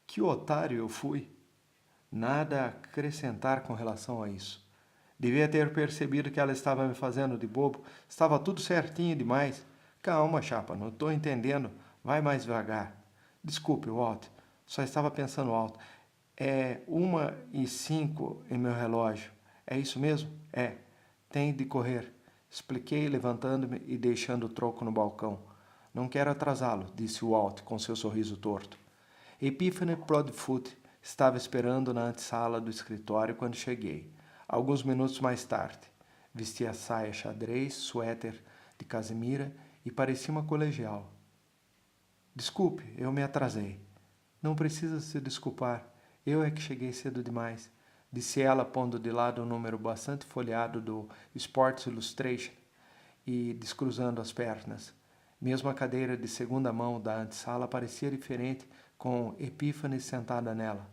A: Que otário eu fui. Nada a acrescentar com relação a isso. Devia ter percebido que ela estava me fazendo de bobo. Estava tudo certinho demais. Calma, chapa, não estou entendendo. Vai mais devagar. Desculpe, Walt. Só estava pensando alto. É 1h05 em meu relógio. É isso mesmo? É. Tem de correr. Expliquei, levantando-me e deixando o troco no balcão. Não quero atrasá-lo, disse Walt com seu sorriso torto. Epiphany Proudfoot estava esperando na antessala do escritório quando cheguei. Alguns minutos mais tarde. Vestia saia xadrez, suéter de casimira e parecia uma colegial. Desculpe, eu me atrasei. Não precisa se desculpar. Eu é que cheguei cedo demais, disse ela, pondo de lado um número bastante folheado do Sports Illustration e descruzando as pernas. Mesmo a cadeira de segunda mão da antessala parecia diferente, com Epiphany sentada nela.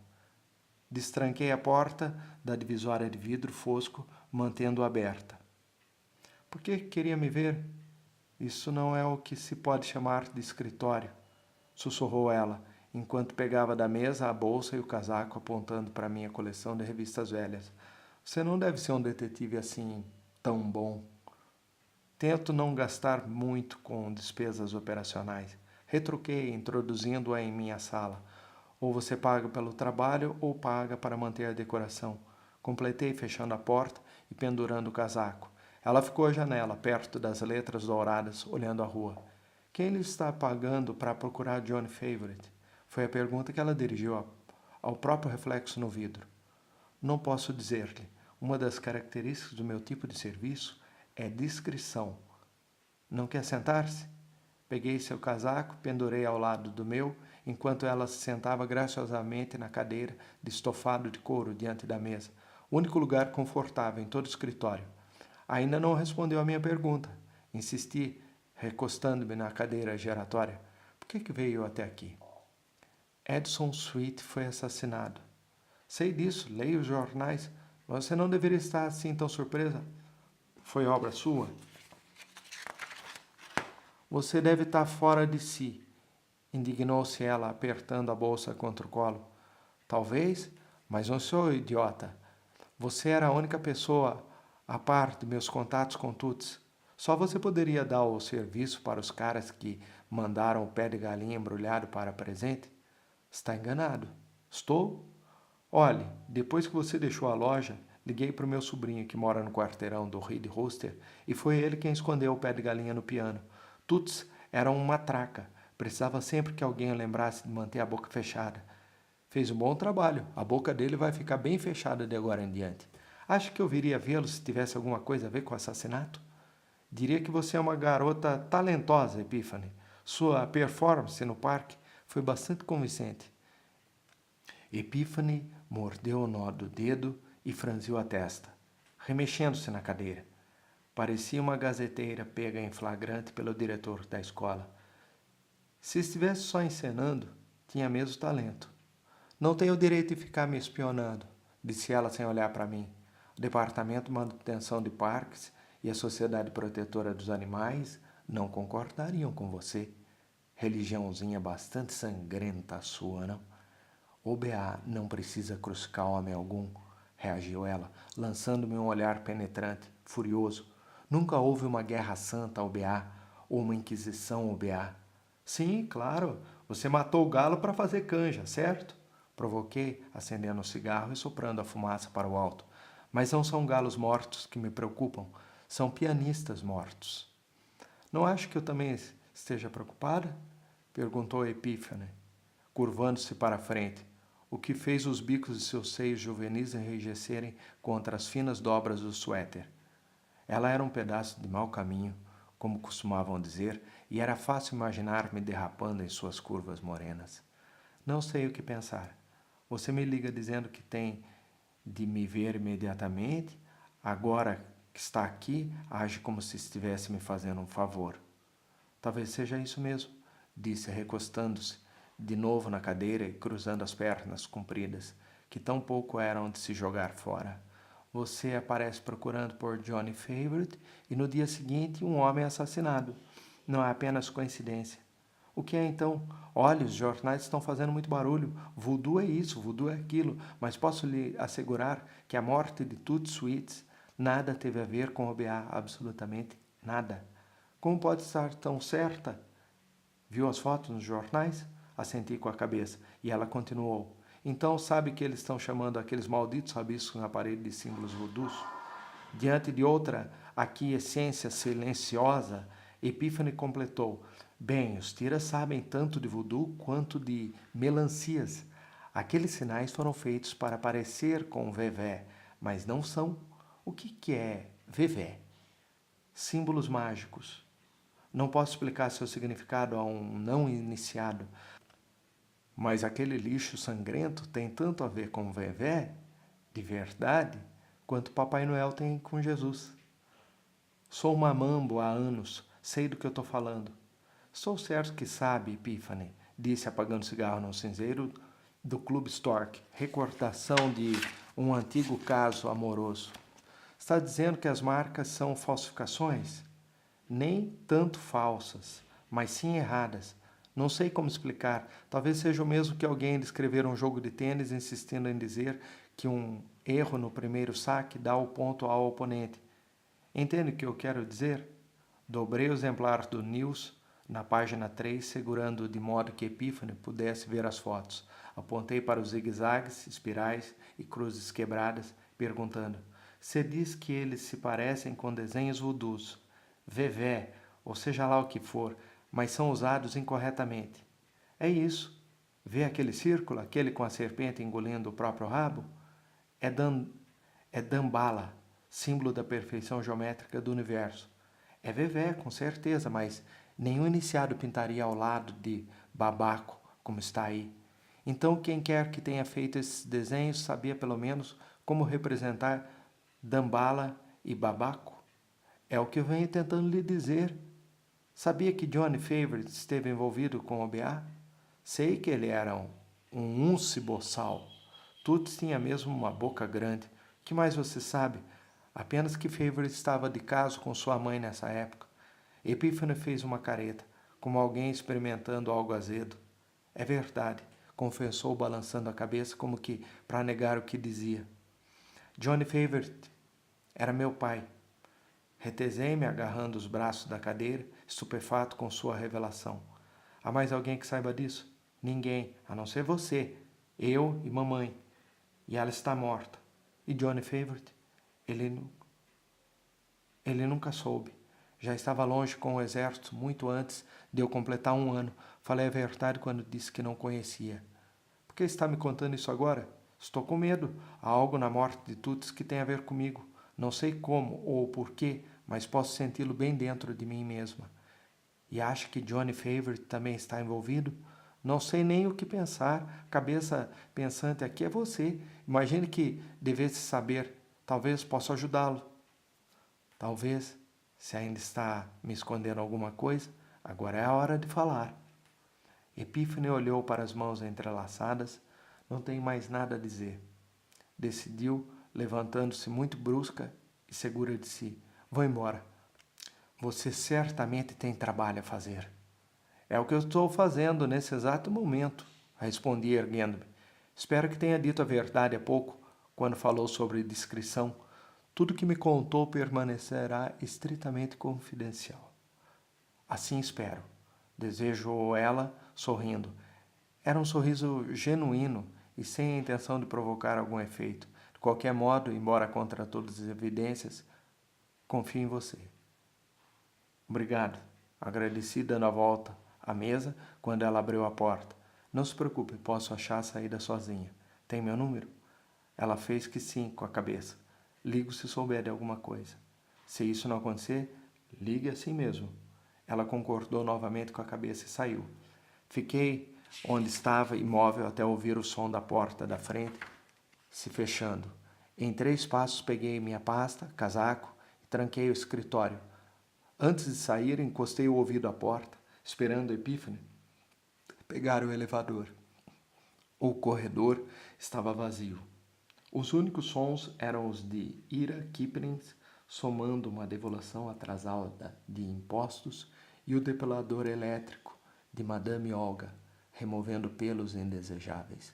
A: Destranquei a porta da divisória de vidro fosco, mantendo-a aberta. Por que queria me ver? Isso não é o que se pode chamar de escritório, sussurrou ela, enquanto pegava da mesa a bolsa e o casaco, apontando para minha coleção de revistas velhas. Você não deve ser um detetive assim tão bom. Tento não gastar muito com despesas operacionais. Retruquei, introduzindo-a em minha sala. Ou você paga pelo trabalho ou paga para manter a decoração. Completei, fechando a porta e pendurando o casaco. Ela ficou à janela, perto das letras douradas, olhando a rua. Quem lhe está pagando para procurar John Favorite? Foi a pergunta que ela dirigiu ao próprio reflexo no vidro. Não posso dizer-lhe. Uma das características do meu tipo de serviço é discrição. Não quer sentar-se? Peguei seu casaco, pendurei ao lado do meu, enquanto ela se sentava graciosamente na cadeira de estofado de couro diante da mesa, o único lugar confortável em todo o escritório. Ainda não respondeu à minha pergunta. Insisti, recostando-me na cadeira giratória. Por que veio até aqui? Edson Sweet foi assassinado. Sei disso, leio os jornais. Você não deveria estar assim tão surpresa. Foi obra sua? Você deve estar fora de si, indignou-se ela, apertando a bolsa contra o colo. Talvez, mas não sou idiota. Você era a única pessoa, a par de meus contatos com Tuts. Só você poderia dar o serviço para os caras que mandaram o pé de galinha embrulhado para presente? Está enganado. Estou? Olhe, depois que você deixou a loja, liguei para o meu sobrinho que mora no quarteirão do Reed Rooster e foi ele quem escondeu o pé de galinha no piano. Tuts era uma matraca. Precisava sempre que alguém lembrasse de manter a boca fechada. Fez um bom trabalho. A boca dele vai ficar bem fechada de agora em diante. Acha que eu viria vê-lo se tivesse alguma coisa a ver com o assassinato? Diria que você é uma garota talentosa, Epiphany. Sua performance no parque foi bastante convincente. Epiphany mordeu o nó do dedo e franziu a testa, remexendo-se na cadeira. Parecia uma gazeteira pega em flagrante pelo diretor da escola. Se estivesse só encenando, tinha mesmo talento. Não tenho o direito de ficar me espionando, disse ela sem olhar para mim. O Departamento de Manutenção de Parques e a Sociedade Protetora dos Animais não concordariam com você. Religiãozinha bastante sangrenta a sua, não? O BA não precisa crucificar homem algum, reagiu ela, lançando-me um olhar penetrante, furioso. Nunca houve uma guerra santa ao BA, ou uma inquisição ao BA. Sim, claro, você matou o galo para fazer canja, certo? Provoquei, acendendo um cigarro e soprando a fumaça para o alto. Mas não são galos mortos que me preocupam, são pianistas mortos. Não acho que eu também esteja preocupada? Perguntou Epiphany, curvando-se para a frente, o que fez os bicos de seus seios juvenis enrijecerem contra as finas dobras do suéter. Ela era um pedaço de mau caminho, como costumavam dizer, e era fácil imaginar-me derrapando em suas curvas morenas. Não sei o que pensar. Você me liga dizendo que tem de me ver imediatamente. Agora que está aqui, age como se estivesse me fazendo um favor. Talvez seja isso mesmo, disse, recostando-se de novo na cadeira e cruzando as pernas compridas, que tão pouco eram de se jogar fora. Você aparece procurando por Johnny Favorite e no dia seguinte um homem assassinado. Não é apenas coincidência. O que é então? Olha, os jornais estão fazendo muito barulho. Voodoo é isso, voodoo é aquilo. Mas posso lhe assegurar que a morte de Toots Sweets nada teve a ver com o BA, absolutamente nada. Como pode estar tão certa? Viu as fotos nos jornais? Assenti com a cabeça. E ela continuou. Então sabe que eles estão chamando aqueles malditos rabiscos na parede de símbolos voodoos? Diante de outra aquiescência silenciosa, Epiphany completou. Bem, os tiras sabem tanto de voodoo quanto de melancias. Aqueles sinais foram feitos para parecer com vevé, mas não são. O que é vevé? Símbolos mágicos. Não posso explicar seu significado a um não iniciado, mas aquele lixo sangrento tem tanto a ver com vevé, de verdade, quanto Papai Noel tem com Jesus. Sou uma mambo há anos, sei do que eu estou falando. Estou certo que sabe, Epiphany, disse apagando o cigarro no cinzeiro do Clube Stork, recordação de um antigo caso amoroso. Está dizendo que as marcas são falsificações? Nem tanto falsas, mas sim erradas. Não sei como explicar. Talvez seja o mesmo que alguém escrever um jogo de tênis insistindo em dizer que um erro no primeiro saque dá o ponto ao oponente. Entende o que eu quero dizer? Dobrei o exemplar do News na página 3, segurando-o de modo que Epiphany pudesse ver as fotos. Apontei para os zigue-zagues, espirais e cruzes quebradas, perguntando: "Você diz que eles se parecem com desenhos voodoos, vevé, ou seja lá o que for, mas são usados incorretamente. É isso. Vê aquele círculo, aquele com a serpente engolindo o próprio rabo? É Dambala, símbolo da perfeição geométrica do universo. É vevé, com certeza, mas nenhum iniciado pintaria ao lado de babaco como está aí. Então, quem quer que tenha feito esses desenhos sabia pelo menos como representar Dambala e Babaco? É o que eu venho tentando lhe dizer. Sabia que Johnny Favorite esteve envolvido com o BA? Sei que ele era um unce boçal. Tuts tinha mesmo uma boca grande. O que mais você sabe? Apenas que Favorite estava de caso com sua mãe nessa época. Epiphany fez uma careta, como alguém experimentando algo azedo. É verdade, confessou balançando a cabeça como que para negar o que dizia. Johnny Favorite era meu pai. Retesei-me agarrando os braços da cadeira, estupefato com sua revelação. Há mais alguém que saiba disso? Ninguém, a não ser você, eu e mamãe. E ela está morta. E Johnny Favorite? Ele nunca soube. Já estava longe com o exército muito antes de eu completar 1 ano. Falei a verdade quando disse que não conhecia. Por que está me contando isso agora? Estou com medo. Há algo na morte de Tuts que tem a ver comigo. Não sei como ou porquê, mas posso senti-lo bem dentro de mim mesma. E acha que Johnny Favorite também está envolvido? Não sei nem o que pensar. Cabeça pensante aqui é você. Imagine que devesse saber. Talvez possa ajudá-lo. Talvez, se ainda está me escondendo alguma coisa, agora é a hora de falar. Epiphany olhou para as mãos entrelaçadas. Não tem mais nada a dizer. Decidiu, levantando-se muito brusca e segura de si. Vou embora. Você certamente tem trabalho a fazer. É o que eu estou fazendo nesse exato momento, respondi erguendo-me. Espero que tenha dito a verdade há pouco, quando falou sobre discrição. Tudo que me contou permanecerá estritamente confidencial. Assim espero. Desejou ela, sorrindo. Era um sorriso genuíno e sem a intenção de provocar algum efeito. De qualquer modo, embora contra todas as evidências, confio em você. Obrigado. Agradeci dando a volta à mesa quando ela abriu a porta. Não se preocupe, posso achar a saída sozinha. Tem meu número? Ela fez que sim com a cabeça. Ligo se souber de alguma coisa. Se isso não acontecer, ligue assim mesmo. Ela concordou novamente com a cabeça e saiu. Fiquei onde estava, imóvel, até ouvir o som da porta da frente se fechando. Em 3 passos peguei minha pasta, casaco e tranquei o escritório. Antes de sair, encostei o ouvido à porta, esperando Epiphany pegar o elevador. O corredor estava vazio. Os únicos sons eram os de Ira Kipling somando uma devolução atrasada de impostos e o depilador elétrico de Madame Olga, removendo pelos indesejáveis.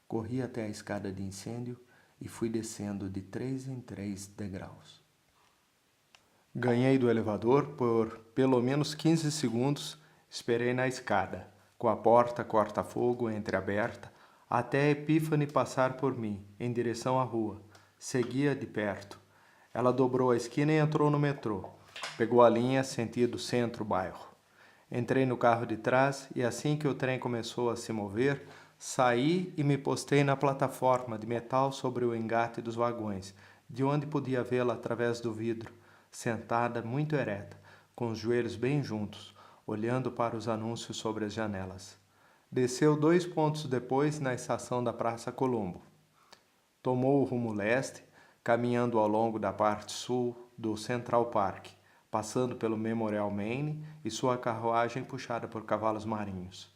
A: Corri até a escada de incêndio e fui descendo de 3 em 3 degraus. Ganhei do elevador por pelo menos 15 segundos, esperei na escada, com a porta corta-fogo entreaberta, até Epiphany passar por mim, em direção à rua. Seguia de perto. Ela dobrou a esquina e entrou no metrô. Pegou a linha sentido centro-bairro. Entrei no carro de trás e assim que o trem começou a se mover, saí e me postei na plataforma de metal sobre o engate dos vagões, de onde podia vê-la através do vidro, sentada muito ereta, com os joelhos bem juntos, olhando para os anúncios sobre as janelas. Desceu 2 pontos depois na estação da Praça Colombo. Tomou o rumo leste, caminhando ao longo da parte sul do Central Park, passando pelo Memorial Maine e sua carruagem puxada por cavalos marinhos.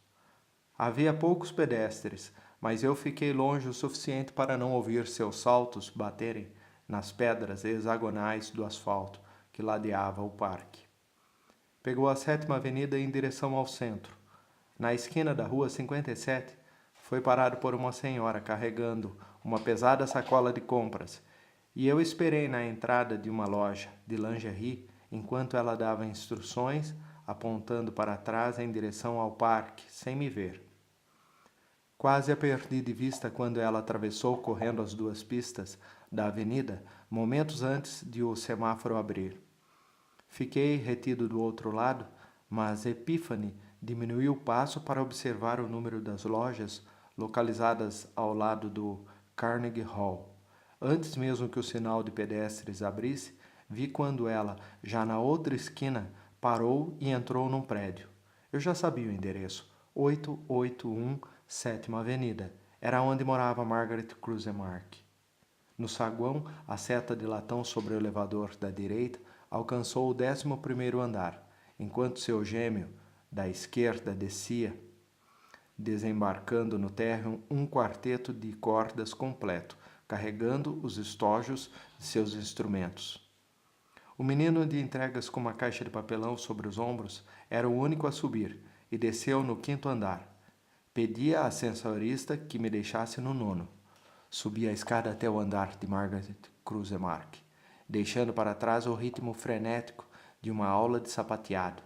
A: Havia poucos pedestres, mas eu fiquei longe o suficiente para não ouvir seus saltos baterem nas pedras hexagonais do asfalto que ladeava o parque. Pegou a 7ª Avenida em direção ao centro. Na esquina da rua 57, foi parado por uma senhora carregando uma pesada sacola de compras, e eu esperei na entrada de uma loja de lingerie enquanto ela dava instruções, apontando para trás em direção ao parque, sem me ver. Quase a perdi de vista quando ela atravessou correndo as 2 pistas da avenida, momentos antes de o semáforo abrir. Fiquei retido do outro lado, mas Epiphany diminuiu o passo para observar o número das lojas localizadas ao lado do Carnegie Hall. Antes mesmo que o sinal de pedestres abrisse, vi quando ela, já na outra esquina, parou e entrou num prédio. Eu já sabia o endereço, 881 Sétima Avenida. Era onde morava Margaret Krusemark. No saguão, a seta de latão sobre o elevador da direita alcançou o 11º andar, enquanto seu gêmeo, da esquerda, descia, desembarcando no térreo um quarteto de cordas completo, carregando os estojos de seus instrumentos. O menino de entregas com uma caixa de papelão sobre os ombros era o único a subir e desceu no 5º andar. Pedi à ascensorista que me deixasse no 9º. Subi a escada até o andar de Margaret Krusemark, deixando para trás o ritmo frenético de uma aula de sapateado.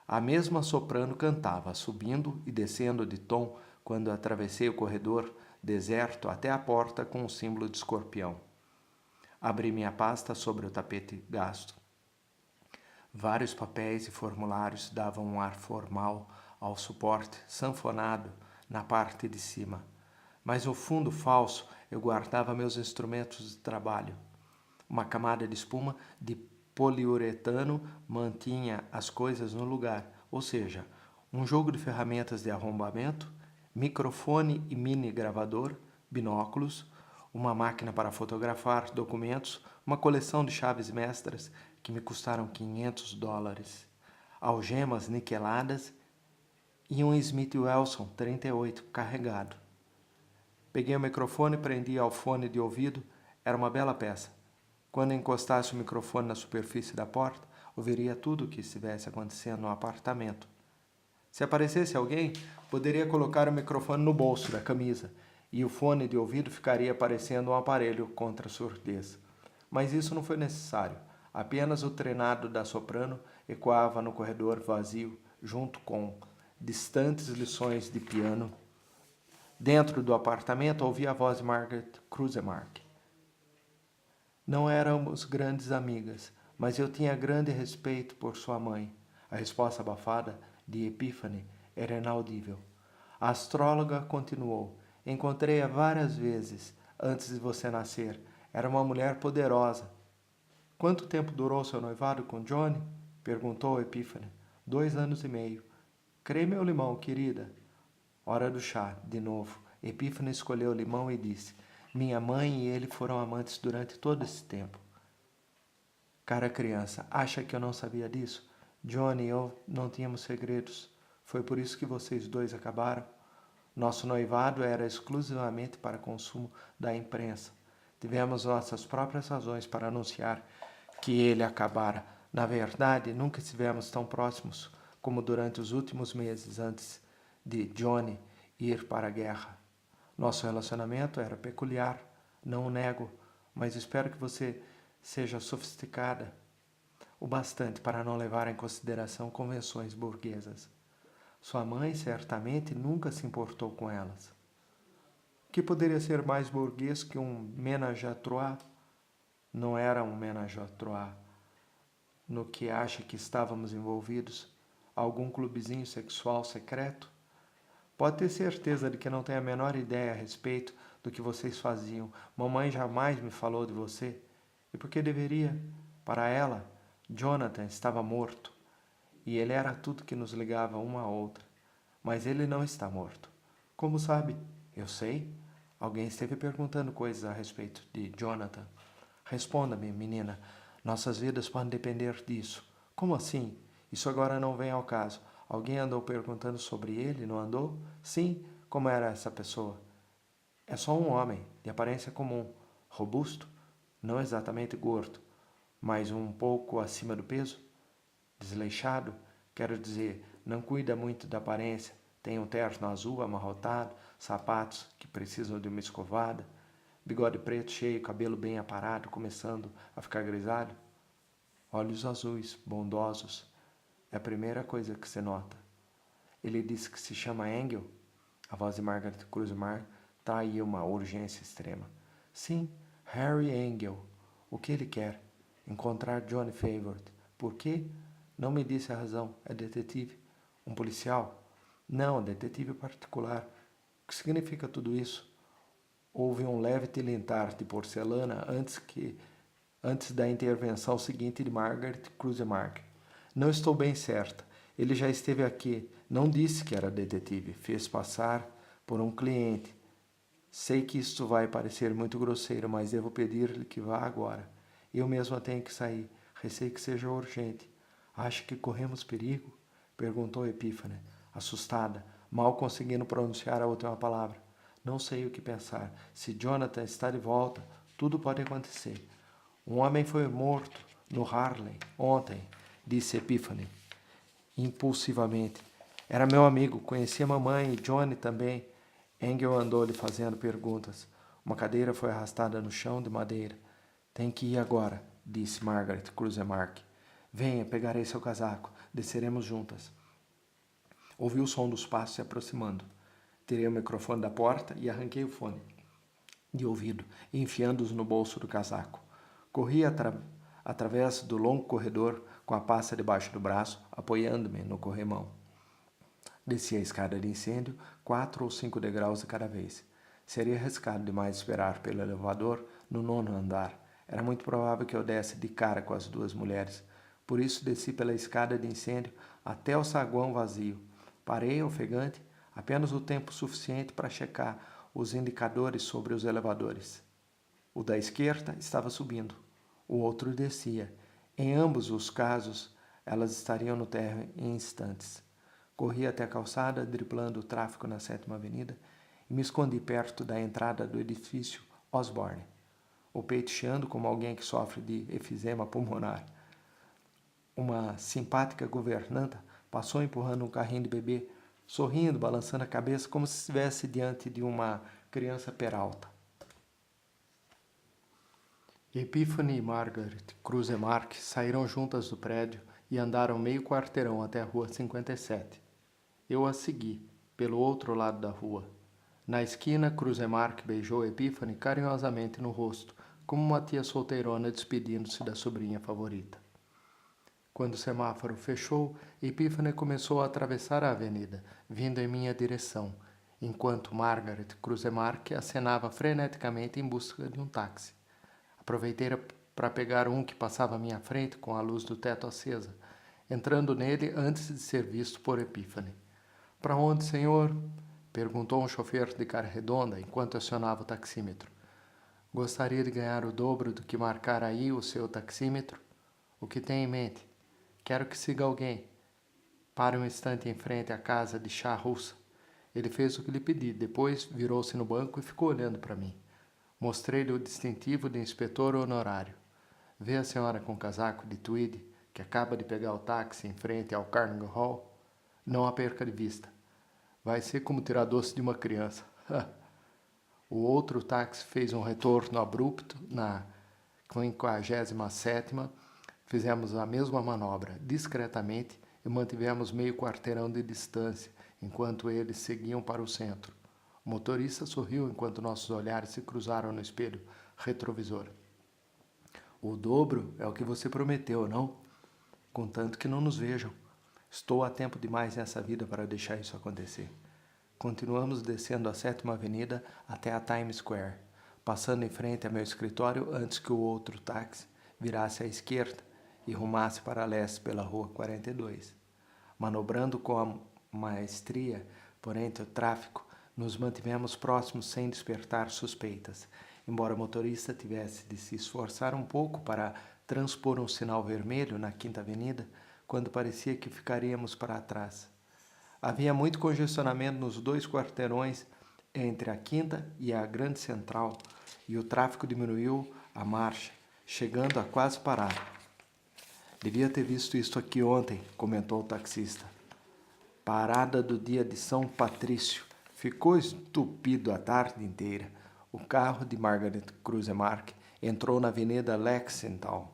A: A mesma soprano cantava, subindo e descendo de tom quando atravessei o corredor deserto até a porta com o símbolo de escorpião. Abri minha pasta sobre o tapete gasto. Vários papéis e formulários davam um ar formal ao suporte sanfonado na parte de cima, mas no fundo falso eu guardava meus instrumentos de trabalho. Uma camada de espuma de poliuretano mantinha as coisas no lugar, ou seja, um jogo de ferramentas de arrombamento, microfone e mini gravador, binóculos, uma máquina para fotografar documentos, uma coleção de chaves mestras que me custaram $500, algemas niqueladas e um Smith Wesson 38 carregado. Peguei o microfone e prendi ao fone de ouvido. Era uma bela peça. Quando encostasse o microfone na superfície da porta, ouviria tudo o que estivesse acontecendo no apartamento. Se aparecesse alguém, poderia colocar o microfone no bolso da camisa e o fone de ouvido ficaria parecendo um aparelho contra a surdez. Mas isso não foi necessário. Apenas o trenado da soprano ecoava no corredor vazio, junto com distantes lições de piano. Dentro do apartamento ouvia a voz de Margaret Krusemark. Não éramos grandes amigas, mas eu tinha grande respeito por sua mãe. A resposta abafada de Epiphany era inaudível. A astróloga continuou. Encontrei-a várias vezes antes de você nascer. Era uma mulher poderosa. Quanto tempo durou seu noivado com Johnny? Perguntou Epiphany. 2 anos e meio. Creme ou limão, querida? Hora do chá, de novo. Epiphany escolheu limão e disse: minha mãe e ele foram amantes durante todo esse tempo. Cara criança, acha que eu não sabia disso? Johnny e eu não tínhamos segredos. Foi por isso que vocês dois acabaram. Nosso noivado era exclusivamente para consumo da imprensa. Tivemos nossas próprias razões para anunciar que ele acabara. Na verdade, nunca estivemos tão próximos como durante os últimos meses antes de Johnny ir para a guerra. Nosso relacionamento era peculiar, não o nego, mas espero que você seja sofisticada o bastante para não levar em consideração convenções burguesas. Sua mãe certamente nunca se importou com elas. O que poderia ser mais burguês que um ménage à trois? Não era um ménage à trois. No que acha que estávamos envolvidos? Algum clubezinho sexual secreto? Pode ter certeza de que não tenho a menor ideia a respeito do que vocês faziam. Mamãe jamais me falou de você. E por que deveria? Para ela, Jonathan estava morto. E ele era tudo que nos ligava uma à outra. Mas ele não está morto. Como sabe? Eu sei. Alguém esteve perguntando coisas a respeito de Jonathan. Responda-me, menina. Nossas vidas podem depender disso. Como assim? Isso agora não vem ao caso. Alguém andou perguntando sobre ele, não andou? Sim, como era essa pessoa? É só um homem, de aparência comum, robusto, não exatamente gordo, mas um pouco acima do peso. Desleixado, quero dizer, não cuida muito da aparência, tem um terno azul amarrotado, sapatos que precisam de uma escovada, bigode preto cheio, cabelo bem aparado, começando a ficar grisalho. Olhos azuis, bondosos. É a primeira coisa que se nota. Ele disse que se chama Engel. A voz de Margaret Krusemark traía uma urgência extrema. Sim, Harry Engel. O que ele quer? Encontrar Johnny Favorite. Por quê? Não me disse a razão. É detetive. Um policial? Não, detetive particular. O que significa tudo isso? Houve um leve tilintar de porcelana antes da intervenção seguinte de Margaret Krusemark. Não estou bem certa. Ele já esteve aqui. Não disse que era detetive. Fez passar por um cliente. Sei que isto vai parecer muito grosseiro, mas devo pedir-lhe que vá agora. Eu mesma tenho que sair. Receio que seja urgente. Acha que corremos perigo? Perguntou Epífane, assustada, mal conseguindo pronunciar a última palavra. Não sei o que pensar. Se Jonathan está de volta, tudo pode acontecer. Um homem foi morto no Harlem ontem, disse Epífane, impulsivamente. Era meu amigo, conhecia mamãe e Johnny também. Engel andou-lhe fazendo perguntas. Uma cadeira foi arrastada no chão de madeira. Tem que ir agora, disse Margaret Cruzemark. Venha, pegarei seu casaco. Desceremos juntas. Ouvi o som dos passos se aproximando. Tirei o microfone da porta e arranquei o fone de ouvido, enfiando-os no bolso do casaco. Corri através do longo corredor com a pasta debaixo do braço, apoiando-me no corrimão. Desci a escada de incêndio, 4 ou 5 degraus de cada vez. Seria arriscado demais esperar pelo elevador no 9º andar. Era muito provável que eu desse de cara com as duas mulheres. Por isso desci pela escada de incêndio até o saguão vazio. Parei, ofegante, apenas o tempo suficiente para checar os indicadores sobre os elevadores. O da esquerda estava subindo, o outro descia. Em ambos os casos, elas estariam no térreo em instantes. Corri até a calçada, driblando o tráfego na 7ª Avenida, e me escondi perto da entrada do edifício Osborne, o peito chiando como alguém que sofre de efizema pulmonar. Uma simpática governanta passou empurrando um carrinho de bebê, sorrindo, balançando a cabeça como se estivesse diante de uma criança peralta. Epífane e Margaret Cruzemark saíram juntas do prédio e andaram meio quarteirão até a rua 57. Eu a segui, pelo outro lado da rua. Na esquina, Cruzemark beijou Epífane carinhosamente no rosto, como uma tia solteirona despedindo-se da sobrinha favorita. Quando o semáforo fechou, Epífane começou a atravessar a avenida, vindo em minha direção, enquanto Margaret Cruzemark acenava freneticamente em busca de um táxi. Aproveitei para pegar um que passava à minha frente com a luz do teto acesa, entrando nele antes de ser visto por Epífane. — Para onde, senhor? Perguntou um chofer de cara redonda enquanto acionava o taxímetro. — Gostaria de ganhar o dobro do que marcar aí o seu taxímetro? O que tem em mente? Quero que siga alguém. Pare um instante em frente à casa de chá russa. Ele fez o que lhe pedi, depois virou-se no banco e ficou olhando para mim. Mostrei-lhe o distintivo de inspetor honorário. Vê a senhora com casaco de tweed, que acaba de pegar o táxi em frente ao Carnegie Hall? Não a perca de vista. Vai ser como tirar doce de uma criança. O outro táxi fez um retorno abrupto na 57ª. Fizemos a mesma manobra, discretamente, e mantivemos meio quarteirão de distância, enquanto eles seguiam para o centro. O motorista sorriu enquanto nossos olhares se cruzaram no espelho retrovisor. — O dobro é o que você prometeu, não? Contanto que não nos vejam. Estou há tempo demais nessa vida para deixar isso acontecer. Continuamos descendo a 7ª Avenida até a Times Square, passando em frente a meu escritório antes que o outro táxi virasse à esquerda e rumasse para leste pela Rua 42. Manobrando com maestria por entre o tráfego, nos mantivemos próximos sem despertar suspeitas, embora o motorista tivesse de se esforçar um pouco para transpor um sinal vermelho na 5ª Avenida, quando parecia que ficaríamos para trás. Havia muito congestionamento nos 2 quarteirões entre a 5ª e a Grande Central, e o tráfego diminuiu a marcha, chegando a quase parar. — Devia ter visto isto aqui ontem, comentou o taxista. Parada do dia de São Patrício. Ficou estupido a tarde inteira. O carro de Margaret Cruzemark entrou na Avenida Lexington,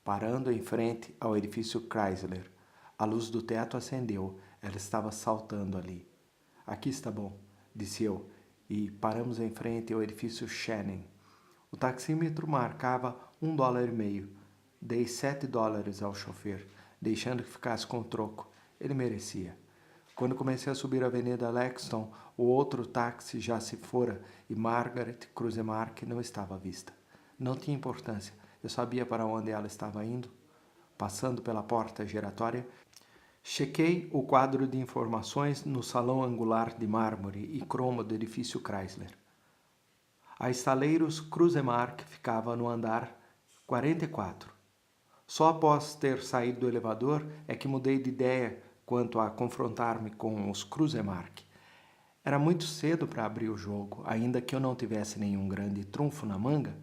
A: parando em frente ao edifício Chrysler. A luz do teto acendeu. Ela estava saltando ali. — Aqui está bom, disse eu, e paramos em frente ao edifício Channing. O taxímetro marcava $1,50. Dei $7 ao chofer, deixando que ficasse com o troco. Ele merecia. Quando comecei a subir a Avenida Lexington, o outro táxi já se fora e Margaret Cruzemark não estava à vista. Não tinha importância. Eu sabia para onde ela estava indo. Passando pela porta giratória, Chequei o quadro de informações no salão angular de mármore e cromo do edifício Chrysler. A Estaleiros Cruzemark ficava no andar 44. Só após ter saído do elevador é que mudei de ideia quanto a confrontar-me com os Cruzemark. Era muito cedo para abrir o jogo, ainda que eu não tivesse nenhum grande trunfo na manga.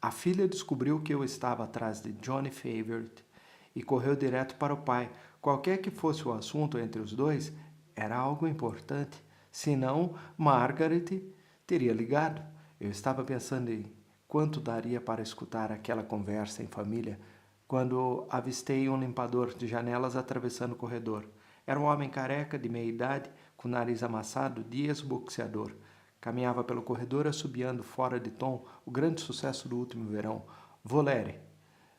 A: A filha descobriu que eu estava atrás de Johnny Favorite e correu direto para o pai. Qualquer que fosse o assunto entre os dois, era algo importante. Senão, Margaret teria ligado. Eu estava pensando em quanto daria para escutar aquela conversa em família quando avistei um limpador de janelas atravessando o corredor. Era um homem careca, de meia idade, com o nariz amassado, de ex-boxeador. Caminhava pelo corredor assobiando fora de tom o grande sucesso do último verão, Volere,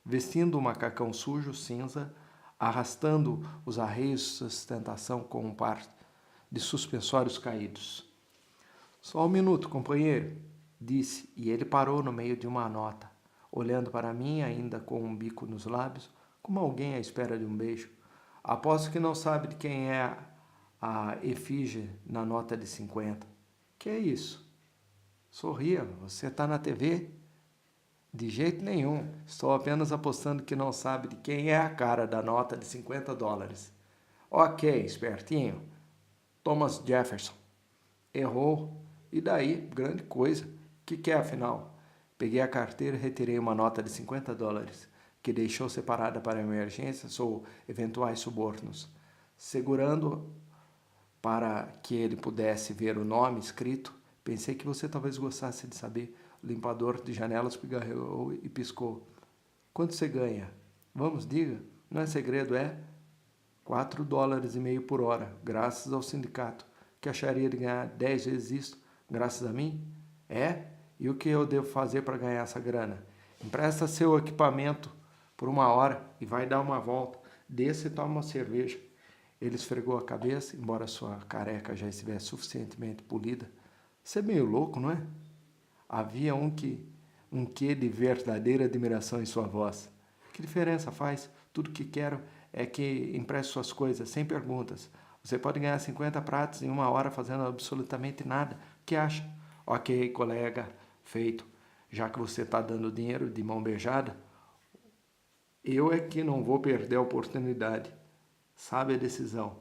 A: vestindo um macacão sujo, cinza, arrastando os arreios de sustentação com um par de suspensórios caídos. Só um minuto, companheiro, disse, e ele parou no meio de uma nota, olhando para mim, ainda com um bico nos lábios, como alguém à espera de um beijo. Aposto que não sabe de quem é a efígie na nota de 50. Que é isso? Sorria, você está na TV? De jeito nenhum. Estou apenas apostando que não sabe de quem é a cara da nota de $50. Ok, espertinho. Thomas Jefferson. Errou. E daí? Grande coisa. Que é afinal? Peguei a carteira e retirei uma nota de $50, que deixou separada para emergências ou eventuais subornos. Segurando para que ele pudesse ver o nome escrito, pensei que você talvez gostasse de saber. O limpador de janelas pigarreou e piscou. Quanto você ganha? Vamos, diga. Não é segredo, é? $4,5 por hora, graças ao sindicato. Que acharia de ganhar 10 vezes isso, graças a mim? É? E o que eu devo fazer para ganhar essa grana? Empresta seu equipamento por 1 hora e vai dar uma volta. Desça e toma uma cerveja. Ele esfregou a cabeça, embora sua careca já estivesse suficientemente polida. Você é meio louco, não é? Havia um quê de verdadeira admiração em sua voz. Que diferença faz? Tudo que quero é que empreste suas coisas, sem perguntas. Você pode ganhar 50 pratos em 1 hora fazendo absolutamente nada. O que acha? Ok, colega, feito. Já que você está dando dinheiro de mão beijada, eu é que não vou perder a oportunidade. Sabe a decisão.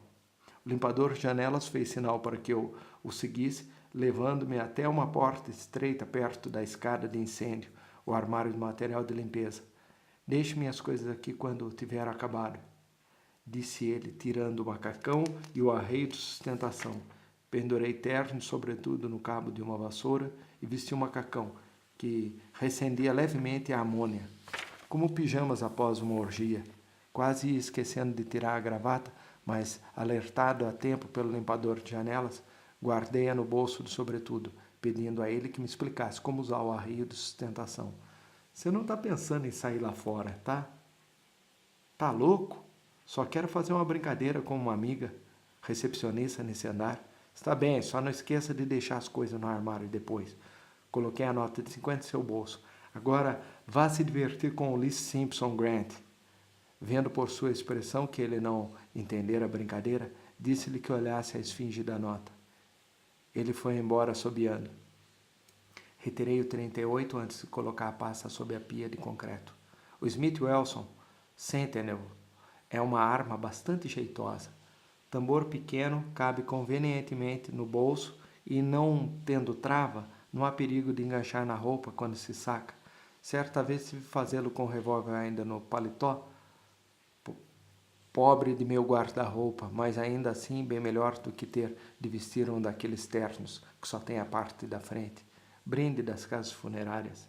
A: O limpador de janelas fez sinal para que eu o seguisse, levando-me até uma porta estreita perto da escada de incêndio, o armário de material de limpeza. Deixe minhas coisas aqui quando tiver acabado, disse ele, tirando o macacão e o arreio de sustentação. Pendurei terno e sobretudo no cabo de uma vassoura e vesti um macacão, que recendia levemente a amônia, como pijamas após uma orgia. Quase ia esquecendo de tirar a gravata, mas, alertado a tempo pelo limpador de janelas, guardei-a no bolso do sobretudo, pedindo a ele que me explicasse como usar o arreio de sustentação. Você não está pensando em sair lá fora, tá? Tá louco? Só quero fazer uma brincadeira com uma amiga, recepcionista nesse andar. Está bem, só não esqueça de deixar as coisas no armário depois. Coloquei a nota de 50 em seu bolso. Agora, vá se divertir com o Lee Simpson Grant. Vendo por sua expressão que ele não entendera a brincadeira, disse-lhe que olhasse a esfinge da nota. Ele foi embora assobiando. Retirei o 38 antes de colocar a pasta sob a pia de concreto. O Smith Wesson Sentinel é uma arma bastante jeitosa. Tambor pequeno cabe convenientemente no bolso e, não tendo trava, não há perigo de enganchar na roupa quando se saca. Certa vez tive fazê-lo com o revólver ainda no paletó. Pobre de meu guarda-roupa, mas ainda assim bem melhor do que ter de vestir um daqueles ternos que só tem a parte da frente. Brinde das casas funerárias.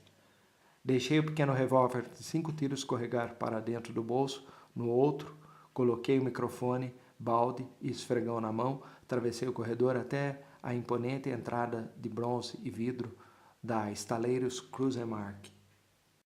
A: Deixei o pequeno revólver de 5 tiros escorregar para dentro do bolso. No outro, coloquei o microfone, balde e esfregão na mão. Atravessei o corredor até a imponente entrada de bronze e vidro da Estaleiros Cruzemark.